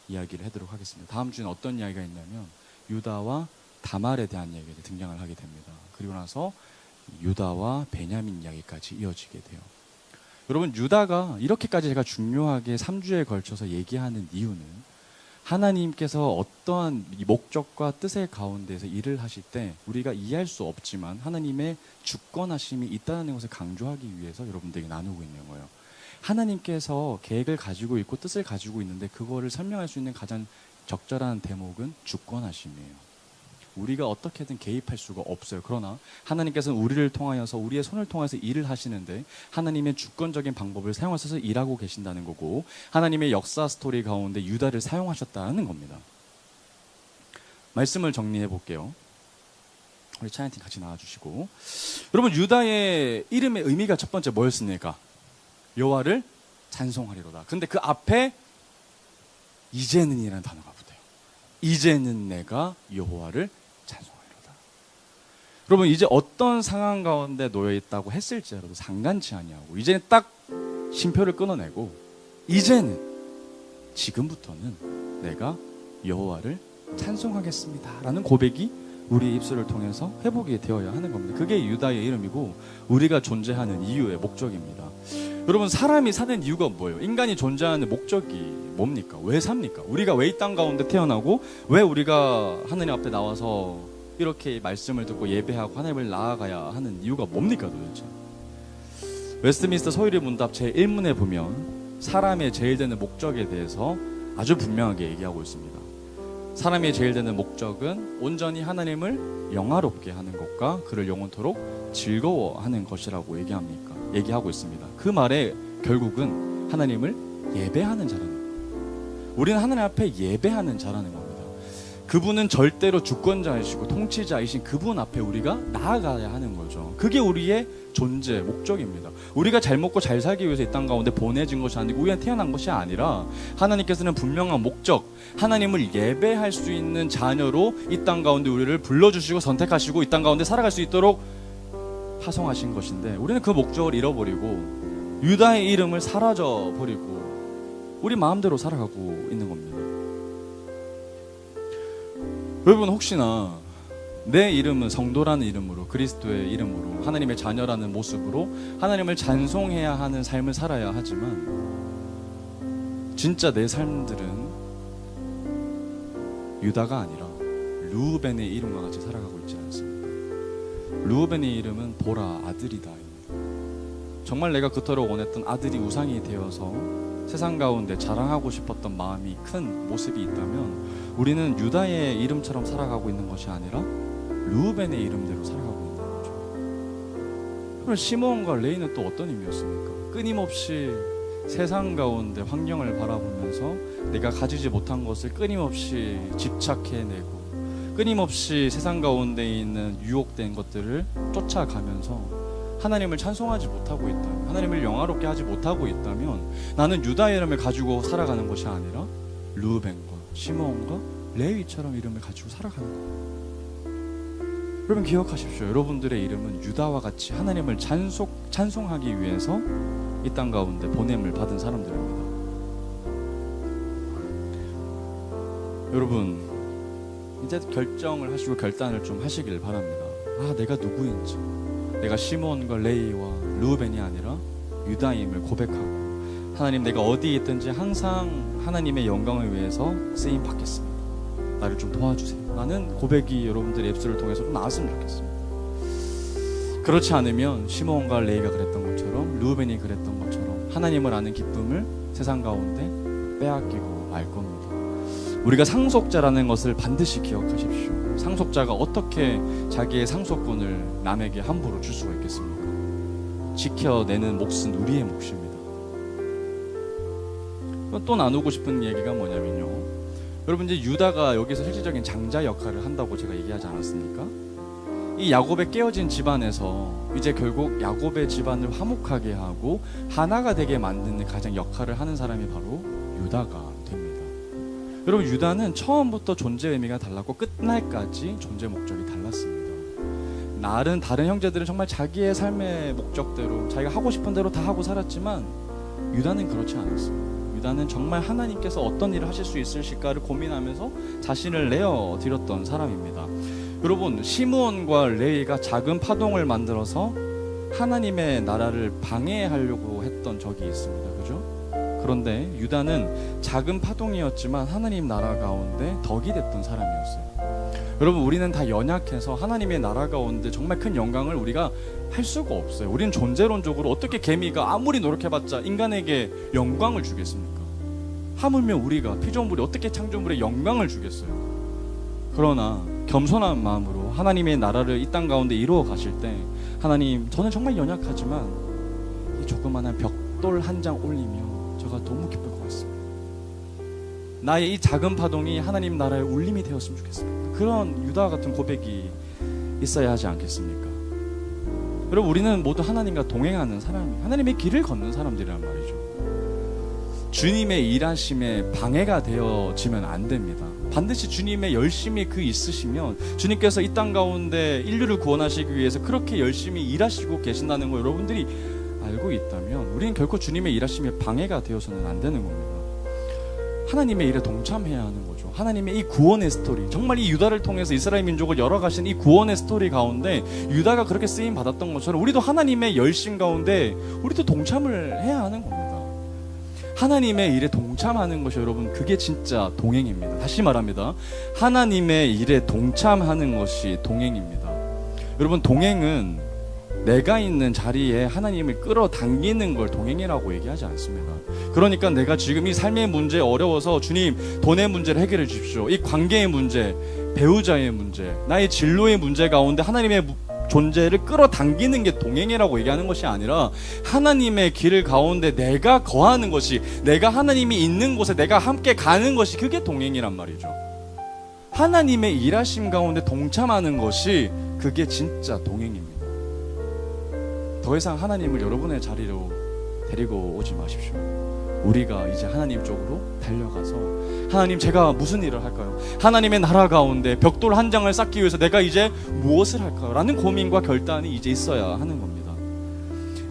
이야기를 하도록 하겠습니다. 다음 주에는 어떤 이야기가 있냐면 유다와 다말에 대한 이야기가 등장을 하게 됩니다. 그리고 나서 유다와 베냐민 이야기까지 이어지게 돼요. 여러분, 유다가 이렇게까지 제가 중요하게 3주에 걸쳐서 얘기하는 이유는 하나님께서 어떠한 목적과 뜻의 가운데서 일을 하실 때 우리가 이해할 수 없지만 하나님의 주권하심이 있다는 것을 강조하기 위해서 여러분들에게 나누고 있는 거예요. 하나님께서 계획을 가지고 있고 뜻을 가지고 있는데 그거를 설명할 수 있는 가장 적절한 대목은 주권하심이에요. 우리가 어떻게든 개입할 수가 없어요. 그러나 하나님께서는 우리를 통하여서 우리의 손을 통해서 일을 하시는데 하나님의 주권적인 방법을 사용하셔서 일하고 계신다는 거고, 하나님의 역사 스토리 가운데 유다를 사용하셨다는 겁니다. 말씀을 정리해 볼게요. 우리 차연팀 같이 나와주시고. 여러분, 유다의 이름의 의미가 첫 번째 뭐였습니까? 여호와를 찬송하리로다. 근데 그 앞에 이제는이라는 단어가 붙어요. 이제는 내가 여호와를 찬송하리로다. 여러분, 이제 어떤 상황 가운데 놓여 있다고 했을지라도 상관치 아니하고 이제는 딱 쉼표를 끊어내고 이제는 지금부터는 내가 여호와를 찬송하겠습니다 라는 고백이 우리 입술을 통해서 회복이 되어야 하는 겁니다. 그게 유다의 이름이고 우리가 존재하는 이유의 목적입니다. 여러분, 사람이 사는 이유가 뭐예요? 인간이 존재하는 목적이 뭡니까? 왜 삽니까? 우리가 왜 이 땅 가운데 태어나고 왜 우리가 하느님 앞에 나와서 이렇게 말씀을 듣고 예배하고 하나님을 나아가야 하는 이유가 뭡니까 도대체? 웨스트민스터 소유리 문답 제1문에 보면 사람의 제일 되는 목적에 대해서 아주 분명하게 얘기하고 있습니다. 사람의 제일 되는 목적은 온전히 하나님을 영화롭게 하는 것과 그를 영원토록 즐거워하는 것이라고 얘기하고 있습니다. 그 말에 결국은 하나님을 예배하는 자라는 거예요. 우리는 하나님 앞에 예배하는 자라는 겁니다. 그분은 절대로 주권자이시고 통치자이신 그분 앞에 우리가 나아가야 하는 거죠. 그게 우리의 존재, 목적입니다. 우리가 잘 먹고 잘 살기 위해서 이 땅 가운데 보내진 것이 아니고 우리가 태어난 것이 아니라 하나님께서는 분명한 목적, 하나님을 예배할 수 있는 자녀로 이 땅 가운데 우리를 불러주시고 선택하시고 이 땅 가운데 살아갈 수 있도록 파송하신 것인데 우리는 그 목적을 잃어버리고 유다의 이름을 사라져버리고 우리 마음대로 살아가고 있는 겁니다. 여러분, 혹시나 내 이름은 성도라는 이름으로, 그리스도의 이름으로, 하나님의 자녀라는 모습으로 하나님을 찬송해야 하는 삶을 살아야 하지만 진짜 내 삶들은 유다가 아니라 르우벤의 이름과 같이 살아가고 있지 않습니다. 르우벤의 이름은 보라, 아들이다. 정말 내가 그토록 원했던 아들이 우상이 되어서 세상 가운데 자랑하고 싶었던 마음이 큰 모습이 있다면 우리는 유다의 이름처럼 살아가고 있는 것이 아니라 르우벤의 이름대로 살아가고 있는 거죠. 그럼 시므온과 레위는 또 어떤 의미였습니까? 끊임없이 세상 가운데 환경을 바라보면서 내가 가지지 못한 것을 끊임없이 집착해내고 끊임없이 세상 가운데 있는 유혹된 것들을 쫓아가면서 하나님을 찬송하지 못하고 있다면, 하나님을 영화롭게 하지 못하고 있다면 나는 유다의 이름을 가지고 살아가는 것이 아니라 르우벤과 시므온과 레위처럼 이름을 가지고 살아가는 거예요. 여러분, 기억하십시오. 여러분들의 이름은 유다와 같이 하나님을 찬송하기 위해서 이 땅 가운데 보냄을 받은 사람들입니다. 여러분, 이제 결정을 하시고 결단을 좀 하시길 바랍니다. 내가 누구인지, 내가 시므온과 레위와 르우벤이 아니라 유다임을 고백하고 하나님, 내가 어디에 있든지 항상 하나님의 영광을 위해서 쓰임 받겠습니다. 나를 좀 도와주세요. 라는 고백이 여러분들의 입술을 통해서 좀 나왔으면 좋겠습니다. 그렇지 않으면 시므온과 레위가 그랬던 것처럼, 르우벤이 그랬던 것처럼 하나님을 아는 기쁨을 세상 가운데 빼앗기고 말 겁니다. 우리가 상속자라는 것을 반드시 기억하십시오. 상속자가 어떻게 자기의 상속분을 남에게 함부로 줄 수가 있겠습니까? 지켜내는 몫은 우리의 몫입니다. 또 나누고 싶은 얘기가 뭐냐면요, 여러분, 이제 유다가 여기서 실질적인 장자 역할을 한다고 제가 얘기하지 않았습니까? 이 야곱의 깨어진 집안에서 이제 결국 야곱의 집안을 화목하게 하고 하나가 되게 만드는 가장 역할을 하는 사람이 바로 유다가 됩니다. 여러분, 유다는 처음부터 존재 의미가 달랐고 끝날까지 존재 목적이 달랐습니다. 다른 형제들은 정말 자기의 삶의 목적대로 자기가 하고 싶은 대로 다 하고 살았지만 유다는 그렇지 않았습니다. 유다는 정말 하나님께서 어떤 일을 하실 수 있으실까를 고민하면서 자신을 내어드렸던 사람입니다. 여러분, 시므온과 레위가 작은 파동을 만들어서 하나님의 나라를 방해하려고 했던 적이 있습니다. 그죠? 그런데 유다는 작은 파동이었지만 하나님 나라 가운데 덕이 됐던 사람이었어요. 여러분, 우리는 다 연약해서 하나님의 나라 가운데 정말 큰 영광을 우리가 할 수가 없어요. 우리는 존재론적으로 어떻게 개미가 아무리 노력해봤자 인간에게 영광을 주겠습니까? 하물며 우리가 피조물이 어떻게 창조물에 영광을 주겠어요? 그러나 겸손한 마음으로 하나님의 나라를 이 땅 가운데 이루어 가실 때, 하나님, 저는 정말 연약하지만 이 조그마한 벽돌 한 장 올리며 제가 너무 기쁠 것 같습니다. 나의 이 작은 파동이 하나님 나라의 울림이 되었으면 좋겠습니다. 그런 유다와 같은 고백이 있어야 하지 않겠습니까? 여러분, 우리는 모두 하나님과 동행하는 사람이에요. 하나님의 길을 걷는 사람들이란 말이죠. 주님의 일하심에 방해가 되어지면 안 됩니다. 반드시 주님의 열심히 있으시면, 주님께서 이 땅 가운데 인류를 구원하시기 위해서 그렇게 열심히 일하시고 계신다는 걸 여러분들이 알고 있다면, 우리는 결코 주님의 일하심에 방해가 되어서는 안 되는 겁니다. 하나님의 일에 동참해야 하는 거죠. 하나님의 이 구원의 스토리, 정말 이 유다를 통해서 이스라엘 민족을 열어가신 이 구원의 스토리 가운데 유다가 그렇게 쓰임 받았던 것처럼 우리도 하나님의 열심 가운데 우리도 동참을 해야 하는 겁니다. 하나님의 일에 동참하는 것이, 여러분, 그게 진짜 동행입니다. 다시 말합니다. 하나님의 일에 동참하는 것이 동행입니다. 여러분, 동행은 내가 있는 자리에 하나님을 끌어당기는 걸 동행이라고 얘기하지 않습니다. 그러니까 내가 지금 이 삶의 문제 어려워서, 주님, 돈의 문제를 해결해 주십시오. 이 관계의 문제, 배우자의 문제, 나의 진로의 문제 가운데 하나님의 존재를 끌어당기는 게 동행이라고 얘기하는 것이 아니라, 하나님의 길을 가운데 내가 거하는 것이, 내가 하나님이 있는 곳에 내가 함께 가는 것이, 그게 동행이란 말이죠. 하나님의 일하심 가운데 동참하는 것이, 그게 진짜 동행입니다. 더 이상 하나님을 여러분의 자리로 데리고 오지 마십시오. 우리가 이제 하나님 쪽으로 달려가서, 하나님, 제가 무슨 일을 할까요? 하나님의 나라 가운데 벽돌 한 장을 쌓기 위해서 내가 이제 무엇을 할까요? 라는 고민과 결단이 이제 있어야 하는 겁니다.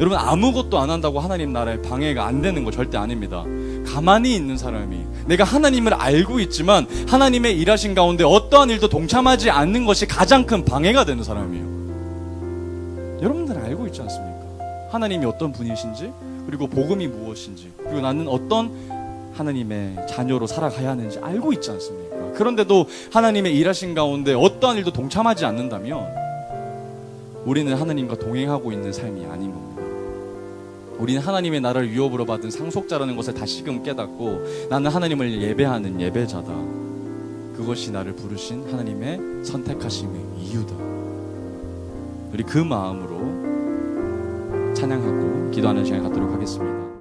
여러분, 아무것도 안 한다고 하나님 나라에 방해가 안 되는 거 절대 아닙니다. 가만히 있는 사람이, 내가 하나님을 알고 있지만 하나님의 일하신 가운데 어떠한 일도 동참하지 않는 것이 가장 큰 방해가 되는 사람이에요. 여러분들은 알고 있지 않습니까? 하나님이 어떤 분이신지, 그리고 복음이 무엇인지, 그리고 나는 어떤 하나님의 자녀로 살아가야 하는지 알고 있지 않습니까? 그런데도 하나님의 일하신 가운데 어떠한 일도 동참하지 않는다면 우리는 하나님과 동행하고 있는 삶이 아닌 겁니다. 우리는 하나님의 나라를 유업으로 받은 상속자라는 것을 다시금 깨닫고, 나는 하나님을 예배하는 예배자다. 그것이 나를 부르신 하나님의 선택하심의 이유다. 우리 그 마음으로 찬양하고 기도하는 시간 갖도록 하겠습니다.